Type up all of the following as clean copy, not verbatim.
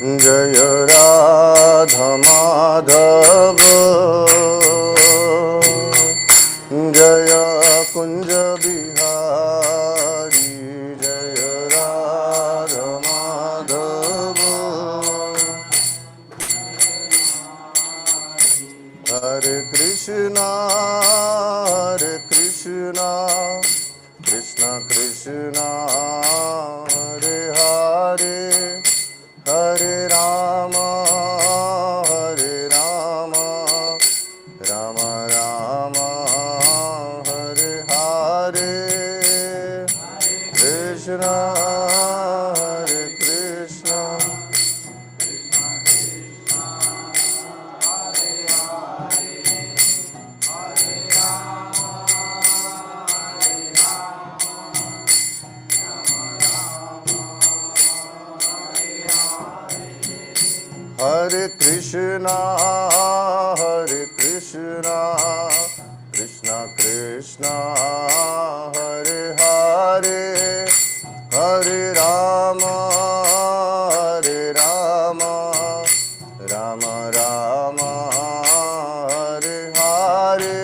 जय राधा माधव जय कुंज बिहारी जय राधा माधव हरे कृष्णा कृष्ण कृष्णा हरे हरे हरे राम राम राम हरे हरे कृष्ण हरे कृष्ण हरे कृष्णा कृष्ण कृष्ण हरे हरे हरे राम राम राम हरे हरे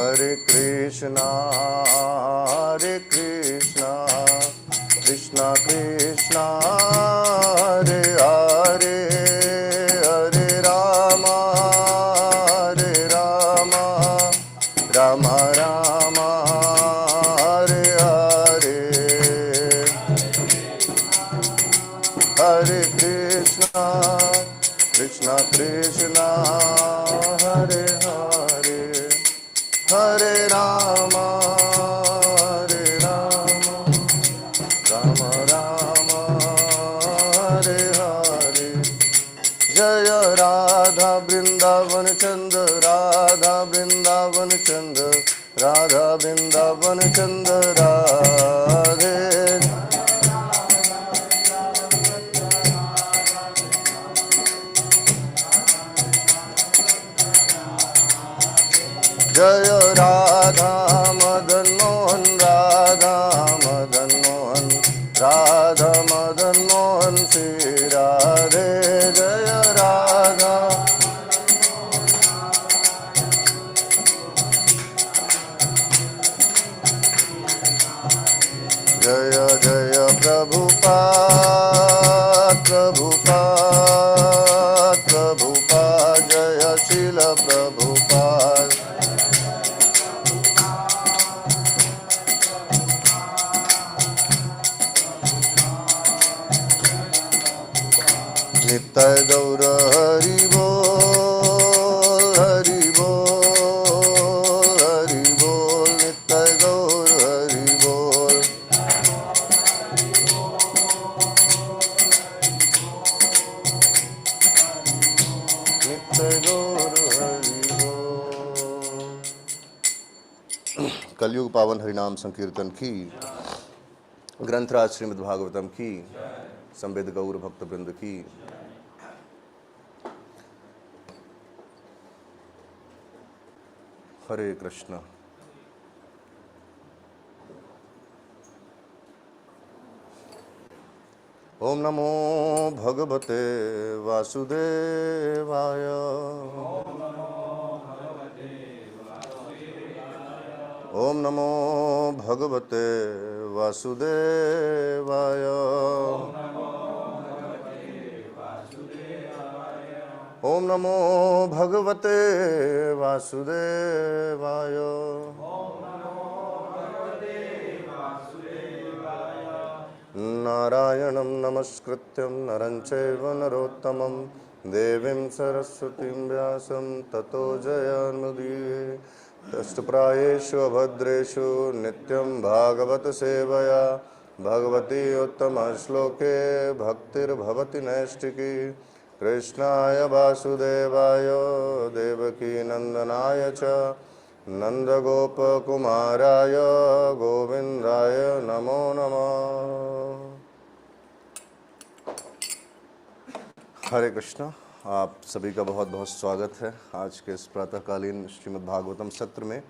हरे कृष्णा कृष्ण कृष्ण हरे हरे हरे राम राम राम हरे हरे हरे कृष्णा कृष्ण कृष्ण हरे हरे हरे राम राम राम हरे हरे जय राधा वृंदावन चंद राधा वृंदावन चंद राधा वृंदावन चंद राधे जय राधा मदन मोहन राधा मदन मोहन राधा मदन मोहन श्री राधे जय राधा जय जय प्रभुपाद जय शील प्रभुपाद नित्य गौर हरि बोल नित्य गौर हरि बोल नित्य गौर हरि बोल। कलयुग पावन हरिनाम संकीर्तन की ग्रंथराज श्रीमद् भागवतम की संवेद गौर भक्त वृंद की हरे कृष्ण। ओम नमो भगवते वासुदेवाय ओम नमो भगवते वासुदेवाय ओम नमो भगवते वासुदेवाय नारायणं नमस्कृत्यं नरं चैव नरोत्तमं देवीं सरस्वतीं व्यासं ततो जयमुदीरये तस्थप्रायेषु अभद्रेषु नित्यं भागवत सेवया भगवती उत्तमश्लोके भक्तिर्भवति नैष्टिकी कृष्णाय वासुदेवाय देवकी नंदनाय च नंदगोपकुमाराय गोविंदाय नमो नमः। हरे कृष्णा। आप सभी का बहुत बहुत स्वागत है आज के इस प्रातःकालीन श्रीमद् भागवतम सत्र में।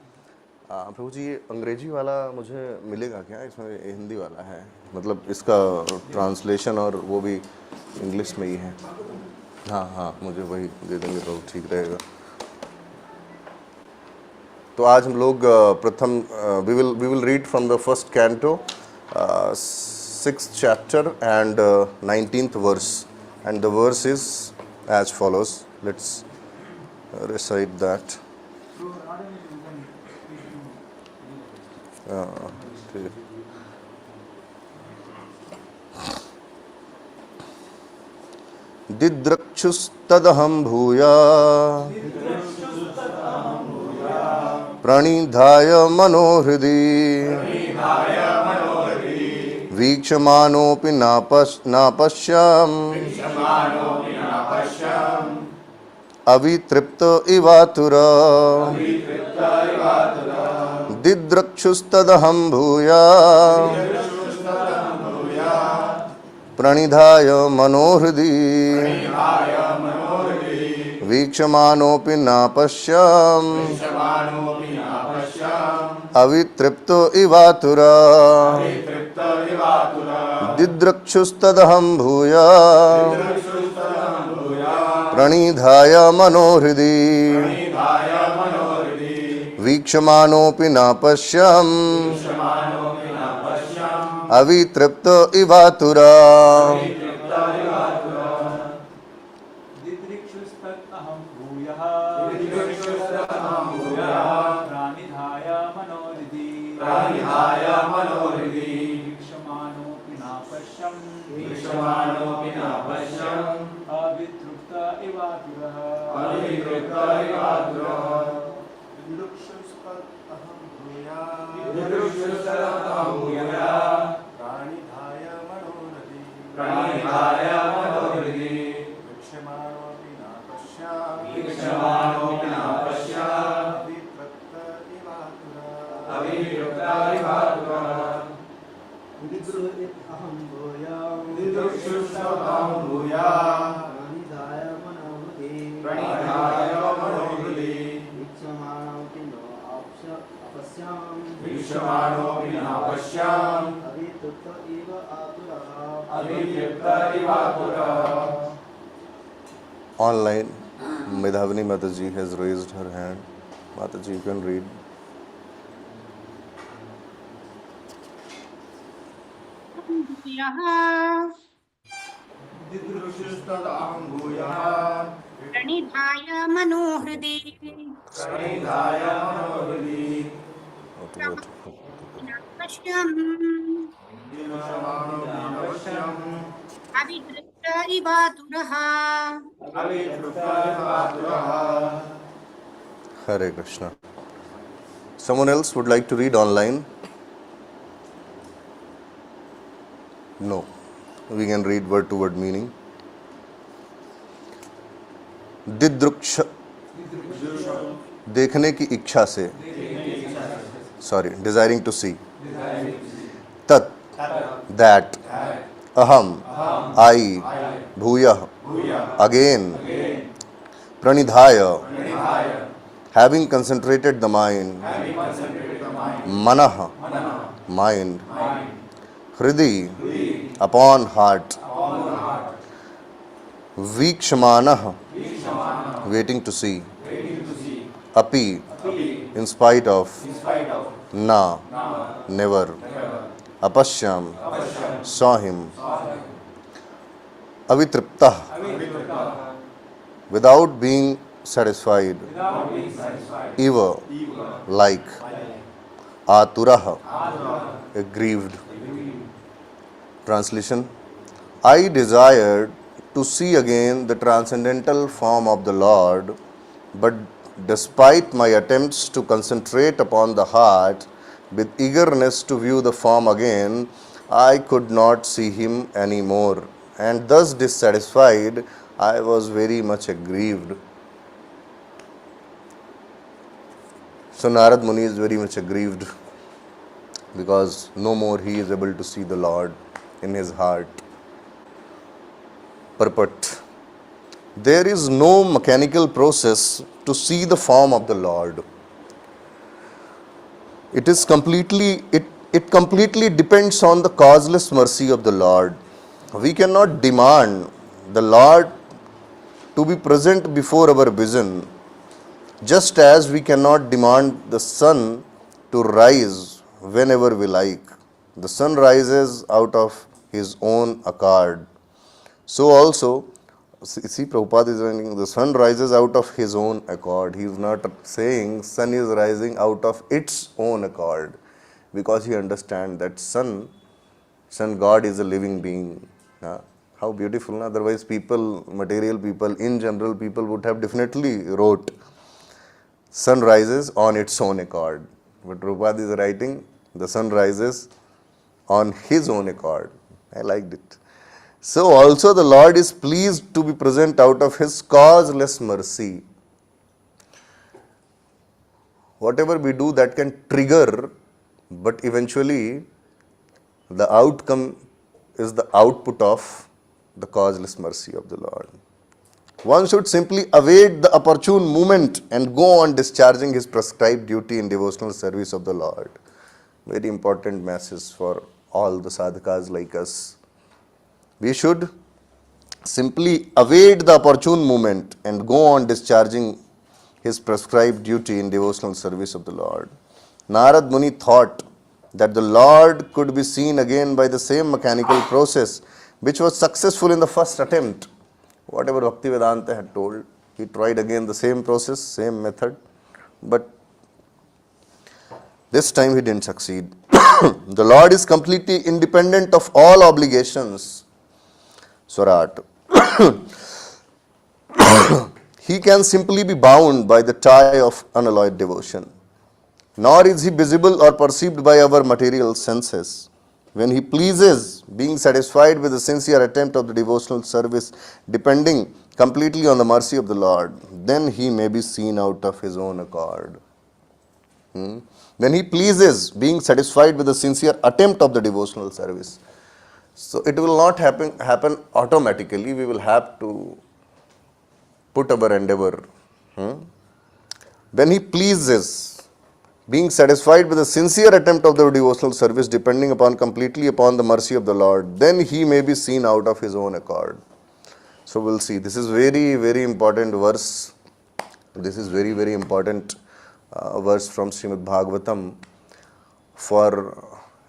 प्रभु जी, ये अंग्रेजी वाला मुझे मिलेगा क्या? इसमें हिंदी वाला है, मतलब इसका ट्रांसलेशन और वो भी इंग्लिश में ही है। हाँ हाँ, मुझे वही दे देंगे तो ठीक रहेगा। तो आज हम लोग प्रथम we will read from the first canto, 6th chapter and 19th verse, and the verse is as follows. Let's recite that. ठीक है। दिद्रक्षुस्तदहं भूया प्रणिधाय मनोहृदि वीक्षमानोऽपि नापश्यम् अवितृप्त इवातुर दिद्रक्षुस्तदहं भूया प्रणिधाय मनोहृदि वीक्षमानोऽपि नापश्यम् अवितृप्तो इवातुर दिद्रक्षुस्तदहं भूया प्रणिधाय मनोहृदि वीक्षमानोऽपि नापश्यम् अवितृप्तो इवातुर Online, Medhavani Mataji has raised her hand. Mataji, you can read. प्रणिधाय मनोहृदि अवितृप्त इवातुरः। Hare Krishna. Someone else would like to read online? No. We can read word to word meaning. दिद्रुक्ष, देखने की इच्छा से, sorry, desiring to सी। तत्, that. अहम, आई। भूयः, again. प्रणिधाय, having concentrated the mind. Manah, mind. Hridi, upon heart. Vikshamanah, waiting to see. Api, in spite of. Na, never. Apashyam, saw him. Avitriptah, without being satisfied. Eva, like. Aturah, aggrieved. Translation: I desired to see again the transcendental form of the Lord, but despite my attempts to concentrate upon the heart with eagerness to view the form again, I could not see him any more, and thus dissatisfied, I was very much aggrieved. So Narad Muni is very much aggrieved because no more he is able to see the Lord in his heart. Purport. There is no mechanical process to see the form of the Lord. It completely depends on the causeless mercy of the Lord. We cannot demand the Lord to be present before our vision, just as we cannot demand the sun to rise whenever we like. The sun rises out of his own accord. So also, see, Prabhupada is saying the sun rises out of his own accord. He is not saying sun is rising out of its own accord, because he understands that sun God is a living being. How beautiful. Otherwise, material people, in general, people would have definitely wrote sun rises on its own accord. But Prabhupada is writing the sun rises on his own accord. I liked it. So also the Lord is pleased to be present out of his causeless mercy. Whatever we do, that can trigger, but eventually the outcome is the output of the causeless mercy of the Lord. One should simply await the opportune moment and go on discharging his prescribed duty in devotional service of the Lord. Very important message for all the sadhakas like us. We should simply await the opportune moment and go on discharging his prescribed duty in devotional service of the Lord. Narad Muni thought that the Lord could be seen again by the same mechanical process which was successful in the first attempt. Whatever Bhaktivedanta had told, he tried again the same process, same method, but this time he didn't succeed. The Lord is completely independent of all obligations. Swarat. He can simply be bound by the tie of unalloyed devotion. Nor is he visible or perceived by our material senses. When he pleases, being satisfied with the sincere attempt of the devotional service, depending completely on the mercy of the Lord, then he may be seen out of his own accord. When he pleases, being satisfied with the sincere attempt of the devotional service. So it will not happen automatically. We will have to put our endeavor. When he pleases, being satisfied with the sincere attempt of the devotional service, depending completely upon the mercy of the Lord, then he may be seen out of his own accord. So we'll see. This is very, very important verse. This is very, very important verse from Srimad Bhagavatam for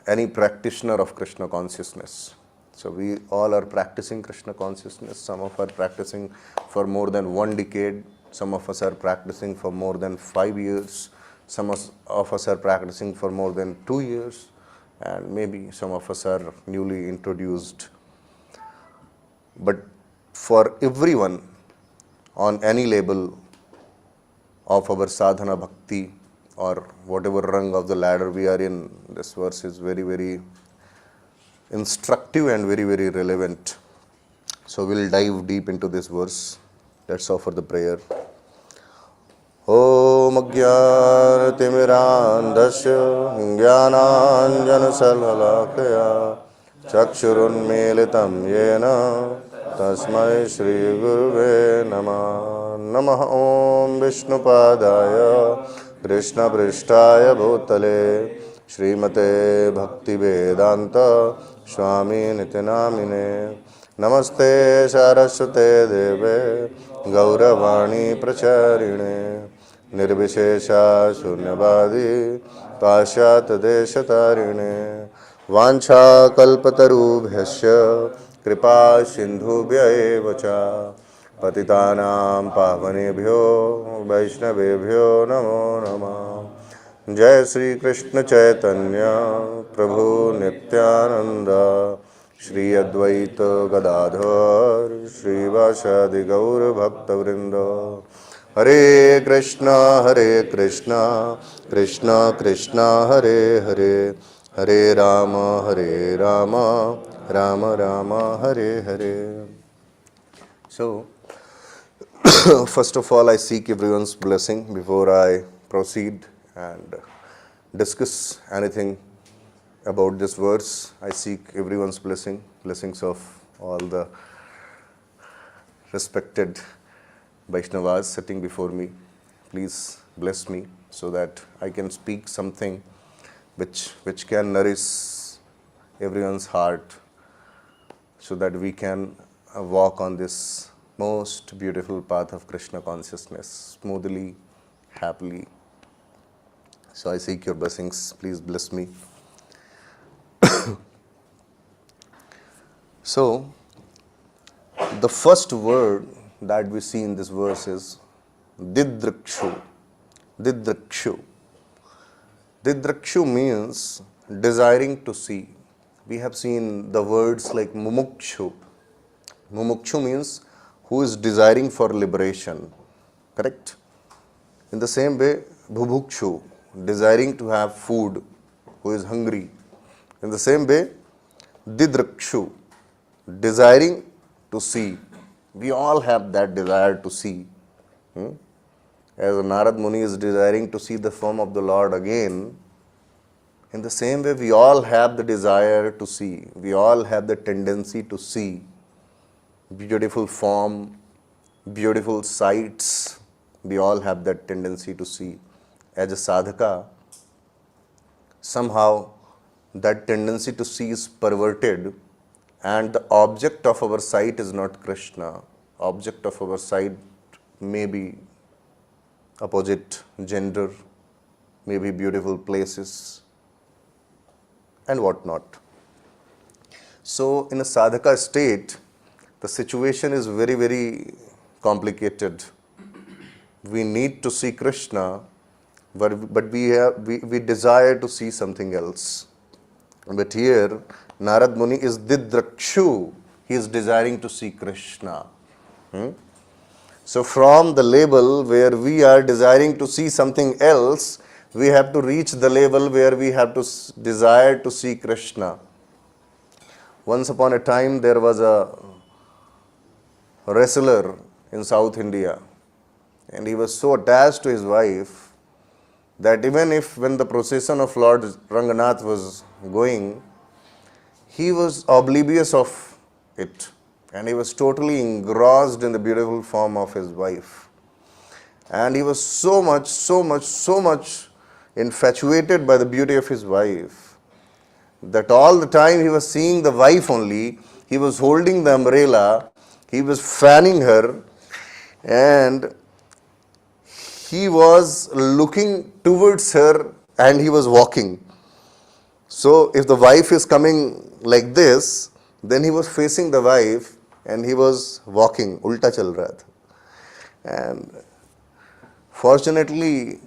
any practitioner of Krishna consciousness. So we all are practicing Krishna consciousness. Some of us are practicing for more than 1 decade. Some of us are practicing for more than 5 years. Some of us are practicing for more than 2 years. And maybe some of us are newly introduced. But for everyone on any level of our sadhana bhakti or whatever rung of the ladder we are in, this verse is very, very instructive and very, very relevant. So we'll dive deep into this verse. Let's offer the prayer. Om Ajnanatimirandhasya Jnananjanasalhalakaya Chakshurunmilitam Yena Tasmai Shri Guruve Namah. Namah Om Vishnupadaya Krishna Prishtaya Bhutale Srimate Bhakti Vedanta Swami Nitinamine. Namaste Saraswate Deve Gauravani Pracharine Nirvishesha Shunyavadi Pashat Deshatarine Vancha Kalpatarubhyasya Kripa Sindhubhya Evacha Patitanam Pavanebhyo Vaishnavebhyo Namo Namah. Jai Shri Krishna Chaitanya Prabhu Nityananda Shri Advaita Gadadhar Shri Vasadi Gaur Bhakta Vrinda. Hare Krishna Krishna Krishna Hare Hare Hare Rama Rama Rama Hare Hare. So first of all, I seek everyone's blessing before I proceed and discuss anything about this verse. I seek everyone's blessings of all the respected Vaishnavas sitting before me. Please bless me so that I can speak something which can nourish everyone's heart, so that we can walk on this most beautiful path of Krishna consciousness smoothly, happily. So I seek your blessings. Please bless me. So, the first word that we see in this verse is Didrakshu. Didrakshu. Didrakshu means desiring to see. We have seen the words like Mumukshu. Mumukshu means who is desiring for liberation. Correct? In the same way, Bhubukshu, desiring to have food, who is hungry. In the same way, Didrakshu, desiring to see. We all have that desire to see. As Narad Muni is desiring to see the form of the Lord again, in the same way we all have the desire to see. We all have the tendency to see beautiful form, beautiful sights. We all have that tendency to see. As a sadhaka, somehow that tendency to see is perverted, and the object of our sight is not Krishna. Object of our sight may be opposite gender, may be beautiful places, and whatnot. So in a sadhaka state, the situation is very, very complicated. We need to see Krishna, but we desire to see something else. But here, Narad Muni is Didrakshu. He is desiring to see Krishna. So from the label where we are desiring to see something else, we have to reach the level where we have to desire to see Krishna. Once upon a time, there was a wrestler in South India, and he was so attached to his wife that even if when the procession of Lord Ranganath was going, he was oblivious of it, and he was totally engrossed in the beautiful form of his wife. And he was so much infatuated by the beauty of his wife that all the time he was seeing the wife only. He was holding the umbrella, he was fanning her, and he was looking towards her and he was walking. So if the wife is coming like this, then he was facing the wife and he was walking, ulta chal raha tha. And fortunately,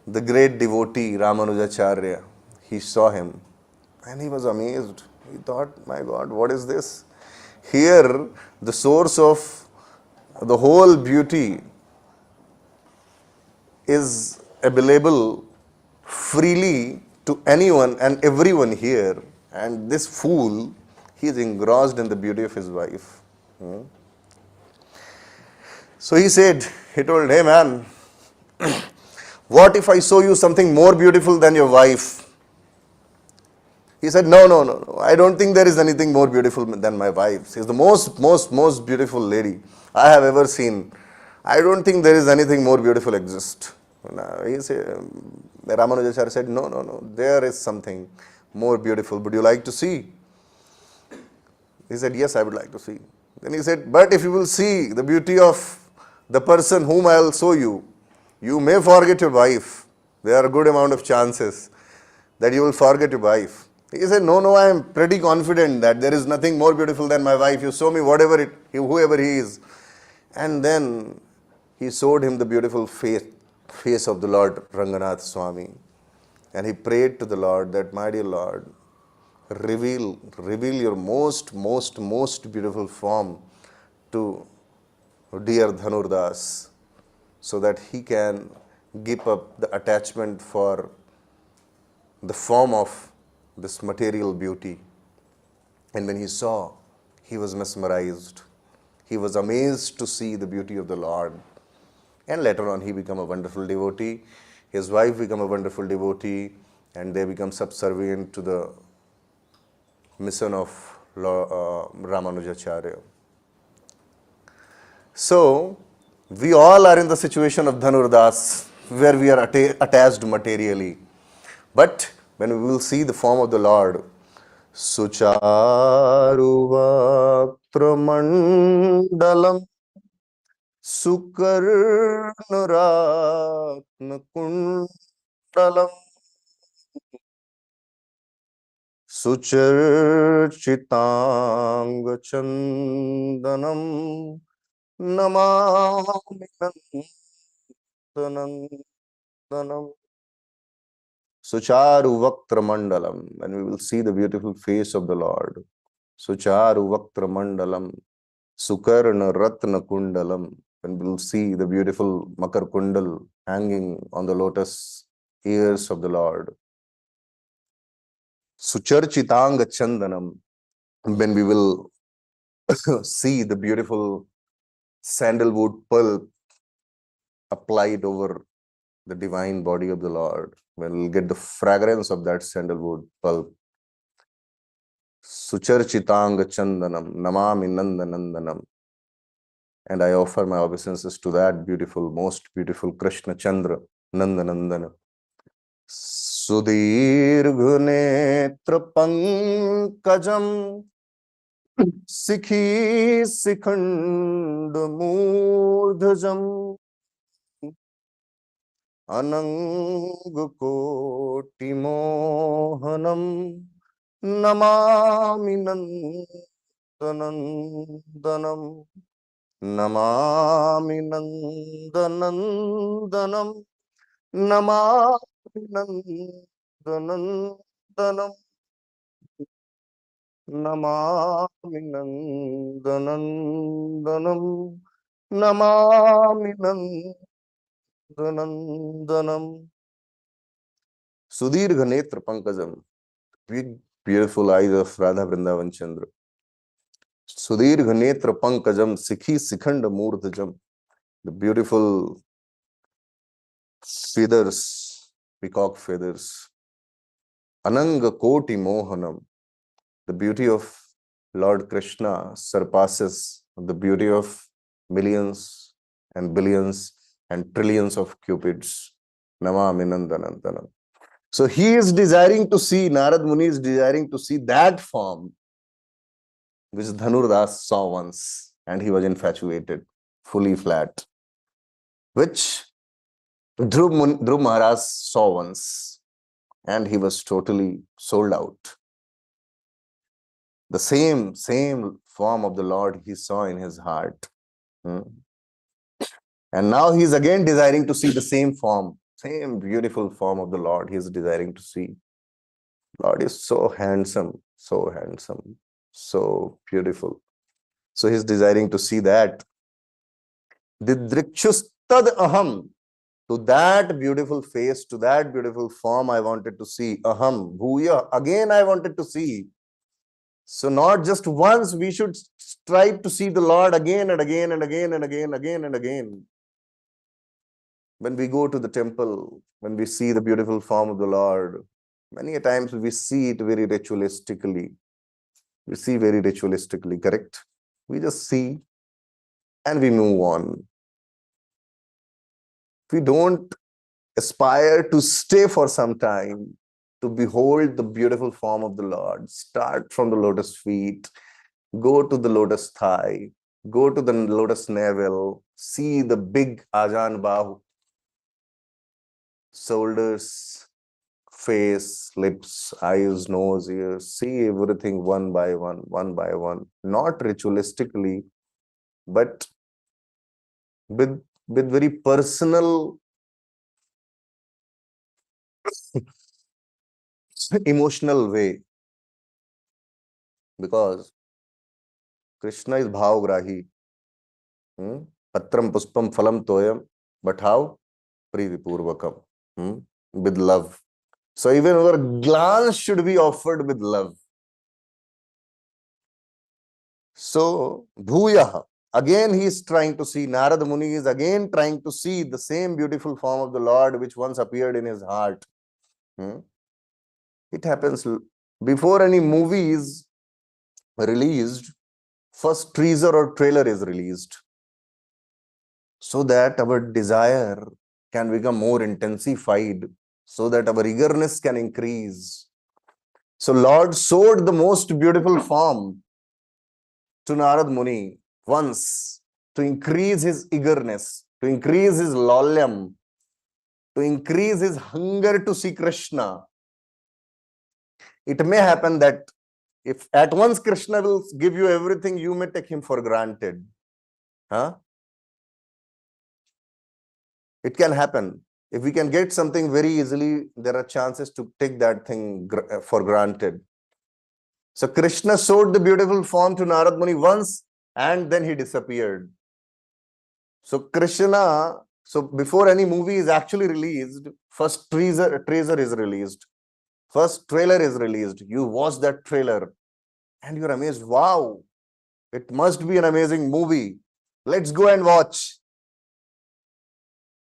the great devotee Ramanujacharya, he saw him and he was amazed. He thought, my God, what is this? Here, the source of the whole beauty is available freely to anyone and everyone here, and this fool, he is engrossed in the beauty of his wife. So he told, hey man, what if I show you something more beautiful than your wife? He said, no, I don't think there is anything more beautiful than my wife. She is the most beautiful lady I have ever seen. I don't think there is anything more beautiful exist. Ramanujacharya said, no, there is something more beautiful. Would you like to see? He said, yes, I would like to see. Then he said, but if you will see the beauty of the person whom I will show you, you may forget your wife. There are a good amount of chances that you will forget your wife. He said, no, I am pretty confident that there is nothing more beautiful than my wife. You show me whoever he is. And then he showed him the beautiful face of the Lord Ranganath Swami. And he prayed to the Lord that, my dear Lord, reveal your most beautiful form to dear Dhanurdas, so that he can give up the attachment for the form of this material beauty. And when he saw, he was mesmerized. He was amazed to see the beauty of the Lord. And later on, he became a wonderful devotee. His wife become a wonderful devotee, and they become subservient to the mission of Ramanujacharya. So, we all are in the situation of Dhanurdas, where we are attached materially. But when we will see the form of the Lord, Sucharuvatramandalam Sukarnaratnakundalam Sucharchitangachandanam Namami Nandanandanam Sucharu Vaktra Mandalam, and we will see the beautiful face of the Lord. Sucharu Vaktra Mandalam, Sukarna Ratna Kundalam, and we will see the beautiful Makar Kundal hanging on the lotus ears of the Lord. Sucharchitanga Chandanam, when we will see the beautiful sandalwood pulp applied over the divine body of the Lord, when we'll get the fragrance of that sandalwood pulp. Sucharchitanga Chandanam, Namami Nandanandanam. And I offer my obeisances to that beautiful, most beautiful Krishna Chandra, Nandanandana. Sudirghunetra Pankajam Sikhi Sikhanda Murdhajam Ananga Koti Mohanam Namami Nandanandanam Namami Nandanandanam Namami Nandanandanam Namami Nandanandanam Namami Nandanandanam Sudirgha Netra Pankajam, big beautiful eyes of Radha Vrindavan Chandra. Sudirgha Netra Pankajam Sikhi Sikhanda Murdhajam, the beautiful feathers, peacock feathers. Ananga Koti Mohanam, the beauty of Lord Krishna surpasses the beauty of millions and billions and trillions of cupids. Namami Nandanandanam. So he is desiring to see, Narad Muni is desiring to see that form which Dhanurdas saw once, and he was infatuated, fully flat, which Dhruv Maharaj saw once, and he was totally sold out. The same form of the Lord he saw in his heart. And now he is again desiring to see the same form, same beautiful form of the Lord he is desiring to see. Lord is so handsome, so beautiful. So he is desiring to see that. Didrikshustad aham, to that beautiful face, to that beautiful form I wanted to see. Aham, bhuya, again I wanted to see. So not just once, we should strive to see the Lord again and again and again and again and again. When we go to the temple, when we see the beautiful form of the Lord, many a times we see it very ritualistically. We see very ritualistically, correct? We just see and we move on. We don't aspire to stay for some time, to behold the beautiful form of the Lord. Start from the lotus feet, go to the lotus thigh, go to the lotus navel, see the big Ajan Bahu, shoulders, face, lips, eyes, nose, ears, see everything one by one, not ritualistically, but with very personal, emotional way. Because Krishna is bhavgrahi. Patram puspam phalam toyam, but how? Priti purvakam. With love. So even our glance should be offered with love. So, bhuyaha, Again, he is trying to see, Narada Muni is again trying to see the same beautiful form of the Lord which once appeared in his heart. It happens before any movie is released, first teaser or trailer is released, so that our desire can become more intensified, so that our eagerness can increase. So Lord showed the most beautiful form to Narad Muni once to increase his eagerness, to increase his lalyam, to increase his hunger to see Krishna. It may happen that if at once Krishna will give you everything, you may take him for granted. It can happen. If we can get something very easily, there are chances to take that thing for granted. So Krishna showed the beautiful form to Narad Muni once and then he disappeared. So Krishna, so before any movie is actually released, first teaser is released. First trailer is released. You watch that trailer and you're amazed. Wow, it must be an amazing movie. Let's go and watch.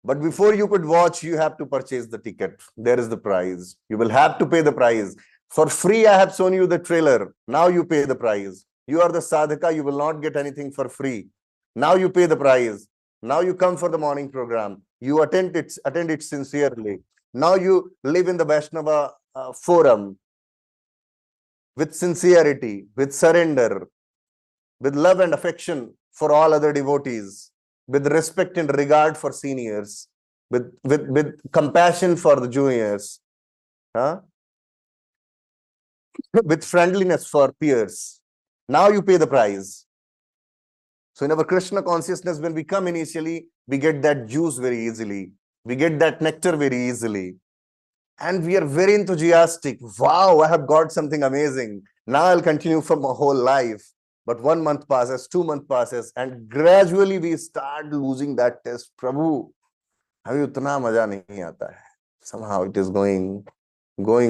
But before you could watch, you have to purchase the ticket. There is the price. You will have to pay the price. For free, I have shown you the trailer. Now you pay the price. You are the sadhaka. You will not get anything for free. Now you pay the price. Now you come for the morning program. You attend it sincerely. Now you live in the Vaishnava forum with sincerity, with surrender, with love and affection for all other devotees, with respect and regard for seniors, with compassion for the juniors, with friendliness for peers. Now you pay the price. So in our Krishna consciousness, when we come initially, we get that juice very easily. We get that nectar very easily. And we are very enthusiastic. Wow, I have got something amazing. Now I'll continue for my whole life. But 1 month passes, 2 months passes, and gradually we start losing that taste. Prabhu, अभी उतना मजा नहीं आता है. Somehow it is going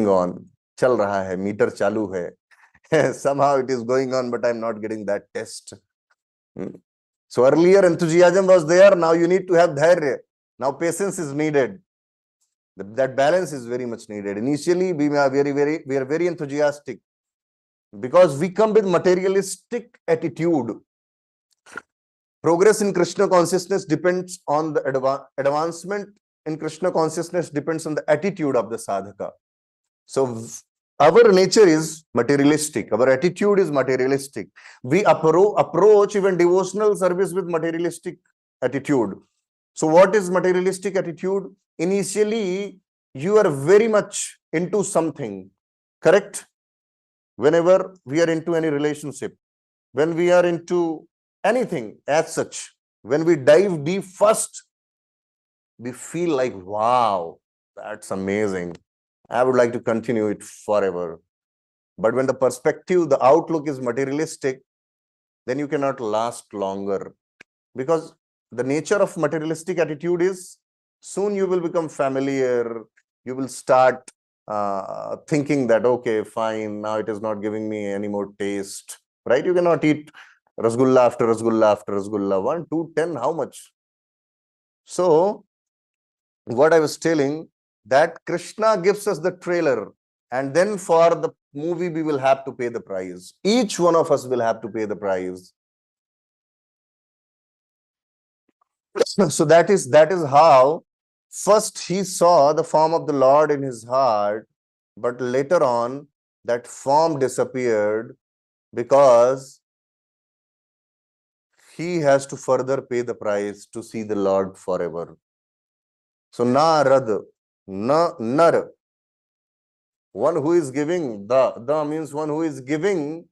on. चल रहा है, meter चालू है. Somehow it is going on, but I'm not getting that taste. So earlier enthusiasm was there. Now you need to have dhairya. Now patience is needed. That balance is very much needed. Initially, we are very enthusiastic because we come with materialistic attitude. Progress in Krishna consciousness depends on the advancement in Krishna consciousness depends on the attitude of the sadhaka. So our nature is materialistic. Our attitude is materialistic. We approach even devotional service with materialistic attitude. So what is materialistic attitude? Initially, you are very much into something, correct? Whenever we are into any relationship, when we are into anything as such, when we dive deep first, we feel like, wow, that's amazing. I would like to continue it forever. But when the perspective, the outlook is materialistic, then you cannot last longer. Because the nature of materialistic attitude is soon you will become familiar. You will start thinking that, okay, fine, now it is not giving me any more taste, right? You cannot eat rasgulla after rasgulla after rasgulla. 1, 2, 10, how much? So what I was telling, that Krishna gives us the trailer, and then for the movie we will have to pay the price. Each one of us will have to pay the price. So that is how first he saw the form of the Lord in his heart, but later on that form disappeared because he has to further pay the price to see the Lord forever. So Narad, Nar, one who is giving, the means one who is giving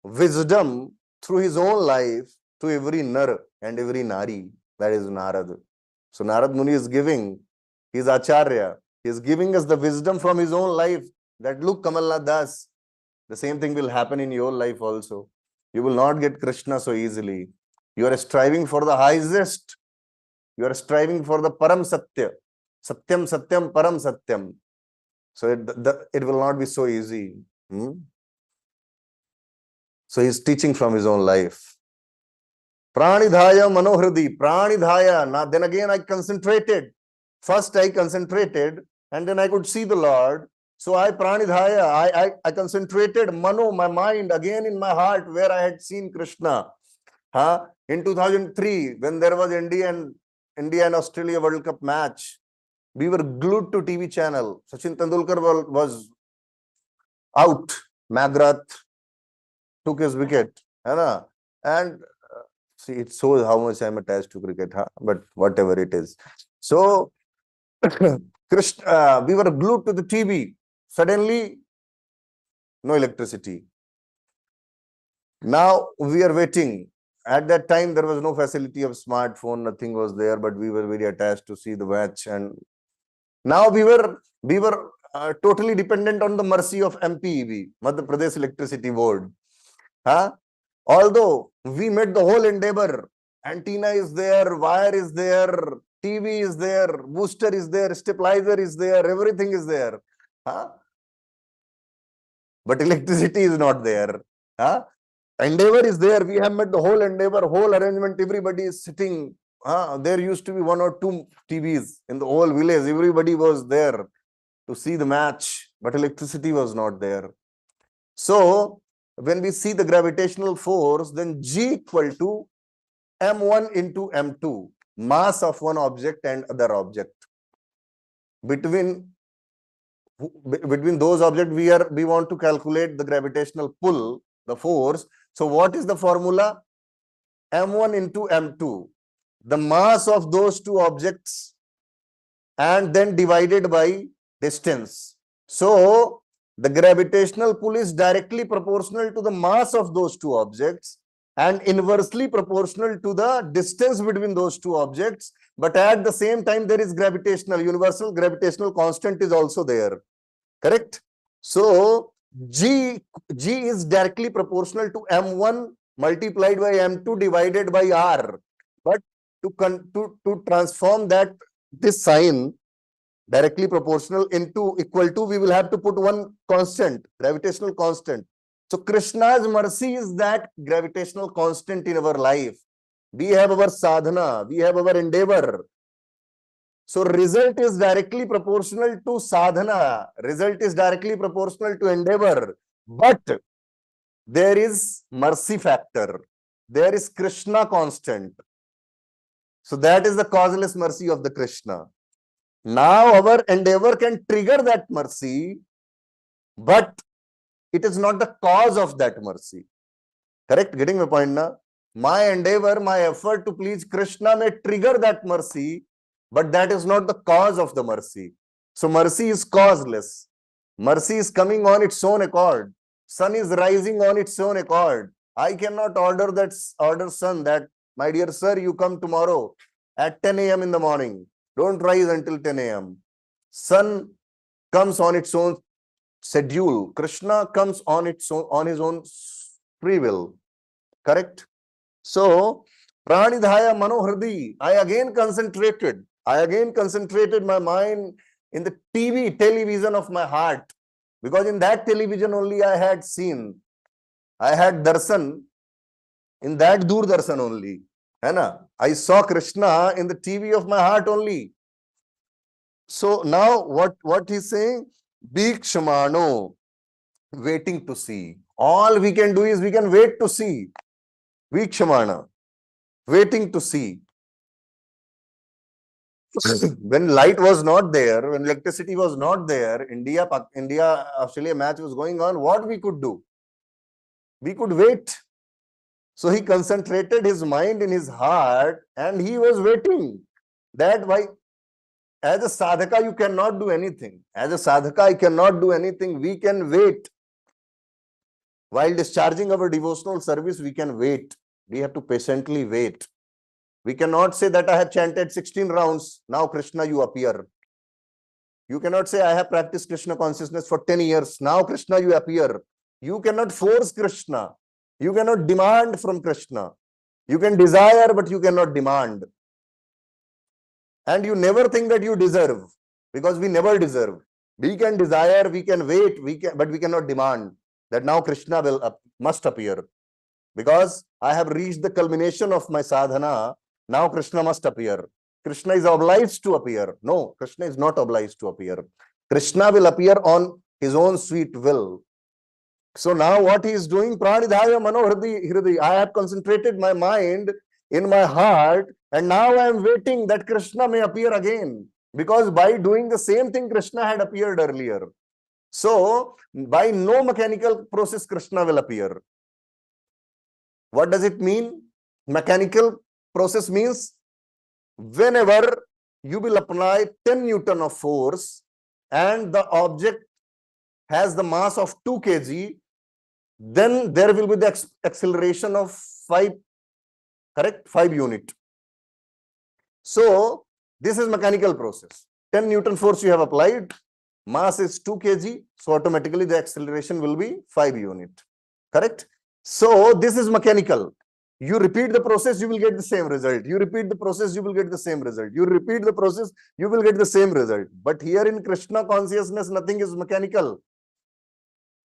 wisdom through his own life to every Nar and every Nari. That is Narad. So Narad Muni is giving, he is Acharya. He is giving us the wisdom from his own life that look, Kamalnath Das, the same thing will happen in your life also. You will not get Krishna so easily. You are striving for the highest. You are striving for the Param Satya. Satyam, Satyam, Param Satyam. So it will not be so easy. So he is teaching from his own life. Pranidhaya manohridi, pranidhaya. Now then again I concentrated. First I concentrated and then I could see the Lord. So I pranidhaya, I concentrated mano, my mind again in my heart where I had seen Krishna. In 2003, when there was India and Australia World Cup match, we were glued to TV channel. Sachin Tendulkar was out. McGrath took his wicket. And see, it shows how much I'm attached to cricket, but whatever it is. So, Krishna, we were glued to the TV. Suddenly, no electricity. Now we are waiting. At that time, there was no facility of smartphone, nothing was there, but we were very attached to see the match. And now we were totally dependent on the mercy of MPEB, Madhya Pradesh Electricity Board. Although we made the whole endeavor, antenna is there, wire is there, TV is there, booster is there, stabilizer is there, everything is there. But electricity is not there. Endeavor is there. We have made the whole endeavor, whole arrangement. Everybody is sitting. There used to be 1 or 2 TVs in the whole village. Everybody was there to see the match, but electricity was not there. So when we see the gravitational force, then G equal to M1 into M2, mass of one object and other object. Between those objects, we want to calculate the gravitational pull, the force. So what is the formula? M1 into M2, the mass of those two objects and then divided by distance. So the gravitational pull is directly proportional to the mass of those two objects and inversely proportional to the distance between those two objects. But at the same time, there is universal gravitational constant is also there. Correct? So G is directly proportional to M1 multiplied by M2 divided by R. But to transform this sign directly proportional into equal to, we will have to put one constant, gravitational constant. So Krishna's mercy is that gravitational constant in our life. We have our sadhana, we have our endeavor. So result is directly proportional to sadhana. Result is directly proportional to endeavor. But there is mercy factor. There is Krishna constant. So that is the causeless mercy of the Krishna. Now our endeavor can trigger that mercy, but it is not the cause of that mercy. Correct? Getting my point now? My endeavor, my effort to please Krishna may trigger that mercy, but that is not the cause of the mercy. So mercy is causeless. Mercy is coming on its own accord. Sun is rising on its own accord. I cannot order sun that, my dear sir, you come tomorrow at 10 a.m. in the morning. Don't rise until 10 a.m. Sun comes on its own schedule. Krishna comes on his own free will. Correct? So, Pranidhaya Manohridi, I again concentrated my mind in the television of my heart. Because in that television only I had seen. I had darshan in that Doordarshan only. I saw Krishna in the TV of my heart only. So now what he's saying? Bikshamano, waiting to see. All we can do is we can wait to see. Vikshamana, waiting to see. When light was not there, when electricity was not there, India Australia match was going on, what we could do? We could wait. So he concentrated his mind in his heart and he was waiting. That why, as a sadhaka, you cannot do anything. As a sadhaka, I cannot do anything. We can wait. While discharging our devotional service, we can wait. We have to patiently wait. We cannot say that I have chanted 16 rounds. Now, Krishna, you appear. You cannot say I have practiced Krishna consciousness for 10 years. Now, Krishna, you appear. You cannot force Krishna. You cannot demand from Krishna. You can desire, but you cannot demand. And you never think that you deserve, because we never deserve. We can desire, we can wait, but we cannot demand that now Krishna must appear. because I have reached the culmination of my sadhana. Now Krishna must appear. Krishna is obliged to appear. No, Krishna is not obliged to appear. Krishna will appear on his own sweet will. So now what he is doing, pranidhaya manohridi, I have concentrated my mind in my heart, and now I am waiting that Krishna may appear again. Because by doing the same thing, Krishna had appeared earlier. So by no mechanical process, Krishna will appear. What does it mean? Mechanical process means whenever you will apply 10 Newton of force and the object has the mass of 2 kg, then there will be the acceleration of 5, correct? 5 unit. So this is mechanical process. 10 Newton force you have applied, mass is 2 kg, so automatically the acceleration will be 5 unit, correct? So this is mechanical. You repeat the process, you will get the same result. You repeat the process, you will get the same result. You repeat the process, you will get the same result. But here in Krishna consciousness, nothing is mechanical.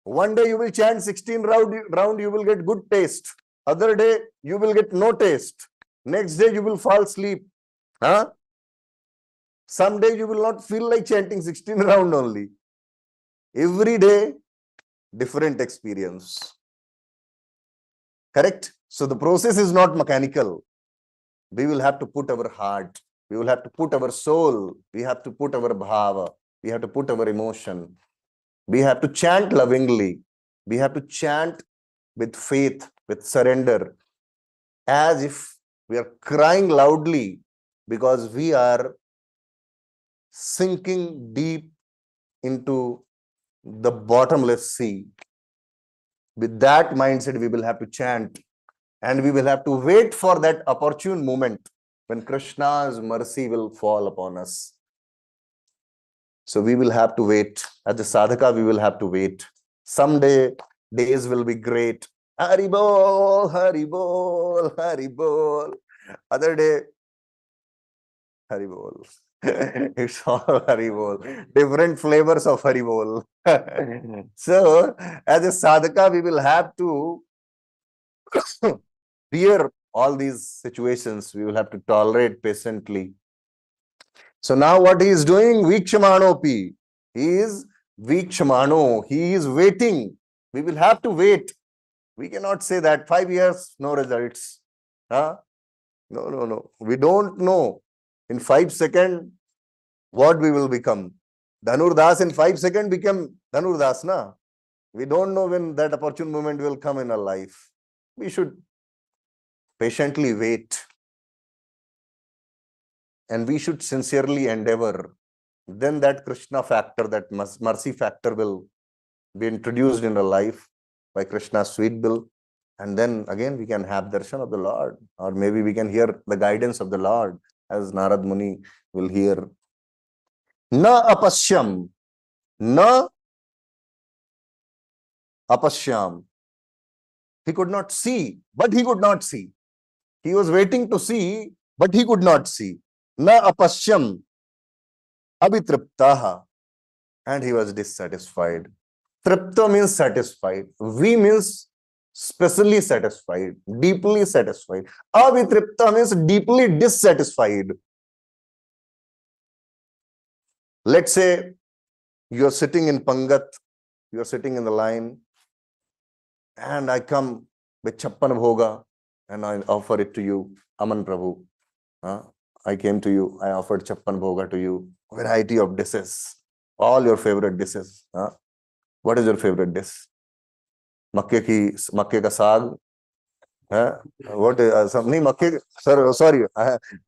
One day you will chant 16 round, you will get good taste. Other day, you will get no taste. Next day, you will fall asleep. Huh? Someday, you will not feel like chanting 16 round only. Every day, different experience. Correct? So the process is not mechanical. We will have to put our heart. We will have to put our soul. We have to put our bhava. We have to put our emotion. We have to chant lovingly. We have to chant with faith, with surrender, as if we are crying loudly because we are sinking deep into the bottomless sea. With that mindset, we will have to chant, and we will have to wait for that opportune moment when Krishna's mercy will fall upon us. So we will have to wait. As a sadhaka, we will have to wait. Someday, days will be great. Hari bol, Hari bol, Hari bol. Other day, Hari bol. It's all Hari bol. Different flavors of Hari bol. So, as a sadhaka, we will have to bear all these situations. We will have to tolerate patiently. So now what he is doing? Vikshamanopi. He is Vikshamano. He is waiting. We will have to wait. We cannot say that 5 years, no results. Huh? No. We don't know in 5 seconds what we will become. Dhanurdas in 5 seconds became Dhanurdas, na? We don't know when that opportune moment will come in our life. We should patiently wait. And we should sincerely endeavor. Then that Krishna factor, that mercy factor will be introduced in our life by Krishna's sweet will. And then again, we can have darshan of the Lord. Or maybe we can hear the guidance of the Lord, as Narad Muni will hear. Na apashyam. Na apashyam. He could not see, but he could not see. He was waiting to see, but he could not see. Na apashyam abhitriptaha. And he was dissatisfied. Tripta means satisfied. V means specially satisfied, deeply satisfied. Abhitripta means deeply dissatisfied. Let's say you are sitting in Pangat, you are sitting in the line, and I come with Chappan Bhoga and I offer it to you, Aman Prabhu. I came to you, I offered Chappan Bhoga to you, variety of dishes, all your favorite dishes. What is your favorite dish? Makke ka saag. What is something makke? Sir, sorry,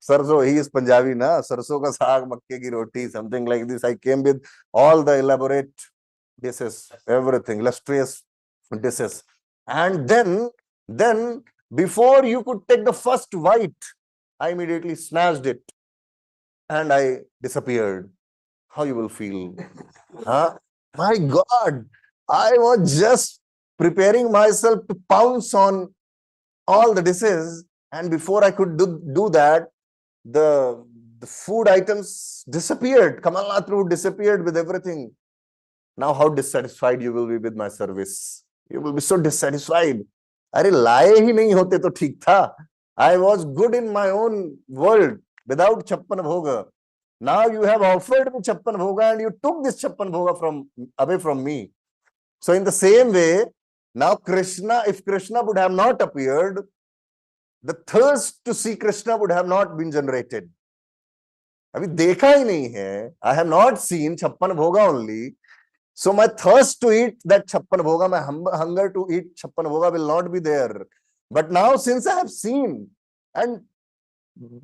sarso. He is Punjabi, na? Sarso ka saag, makke ki roti, something like this. I came with all the elaborate dishes, everything, illustrious dishes. And then before you could take the first bite, I immediately snatched it and I disappeared. How you will feel? My God, I was just preparing myself to pounce on all the dishes, and before I could do that, the food items disappeared. Kamalnath Prabhu disappeared with everything. Now how dissatisfied you will be with my service. You will be so dissatisfied. अरे लाए ही नहीं होते तो ठीक था. I was good in my own world without Chappan Bhoga. Now you have offered me Chappan Bhoga and you took this Chappan Bhoga away from me. So in the same way, now Krishna, if Krishna would have not appeared, the thirst to see Krishna would have not been generated. अभी देखा ही नहीं है. I have not seen Chappan Bhoga only. So my thirst to eat that Chappan Bhoga, my hunger to eat Chappan Bhoga will not be there. But now since I have seen, and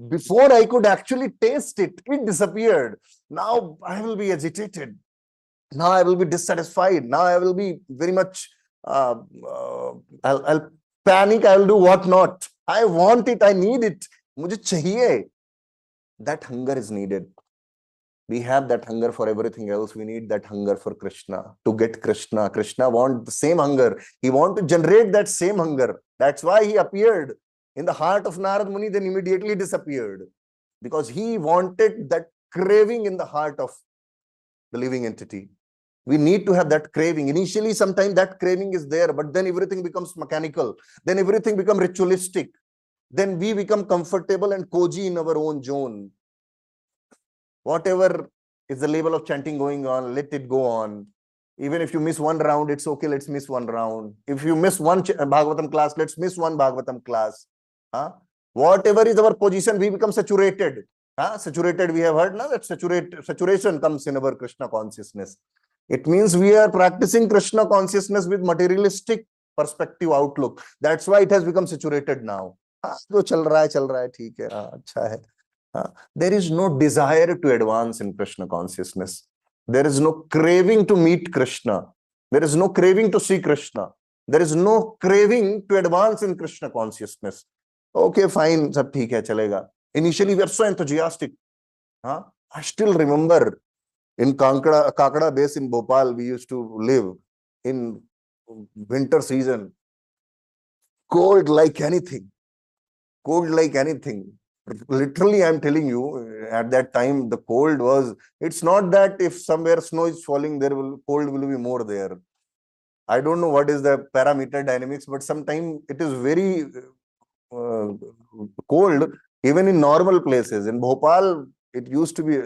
before I could actually taste it, it disappeared. Now I will be agitated. Now I will be dissatisfied. Now I will be very much, I'll panic. I will do what not. I want it. I need it. मुझे चाहिए. That hunger is needed. We have that hunger for everything else. We need that hunger for Krishna, to get Krishna. Krishna wants the same hunger. He wants to generate that same hunger. That's why he appeared in the heart of Narad Muni, then immediately disappeared. Because he wanted that craving in the heart of the living entity. We need to have that craving. Initially, sometimes that craving is there, but then everything becomes mechanical. Then everything becomes ritualistic. Then we become comfortable and cozy in our own zone. Whatever is the level of chanting going on, let it go on. Even if you miss one round, it's okay, let's miss one round. If you miss one Bhagavatam class, let's miss one Bhagavatam class. Whatever is our position, we become saturated. Saturated, we have heard now that saturation comes in our Krishna consciousness. It means we are practicing Krishna consciousness with materialistic perspective outlook. That's why it has become saturated now. जो चल रहा है ठीक है, अच्छा है. There is no desire to advance in Krishna consciousness. There is no craving to meet Krishna. There is no craving to see Krishna. There is no craving to advance in Krishna consciousness. Okay, fine, sab theek hai, chalega. Initially, we are so enthusiastic. I still remember in Kakada base in Bhopal, we used to live in winter season. Cold like anything. Cold like anything. Literally, I'm telling you, at that time, the cold was, it's not that if somewhere snow is falling, cold will be more there. I don't know what is the parameter dynamics, but sometimes it is very cold, even in normal places. In Bhopal, it used to be,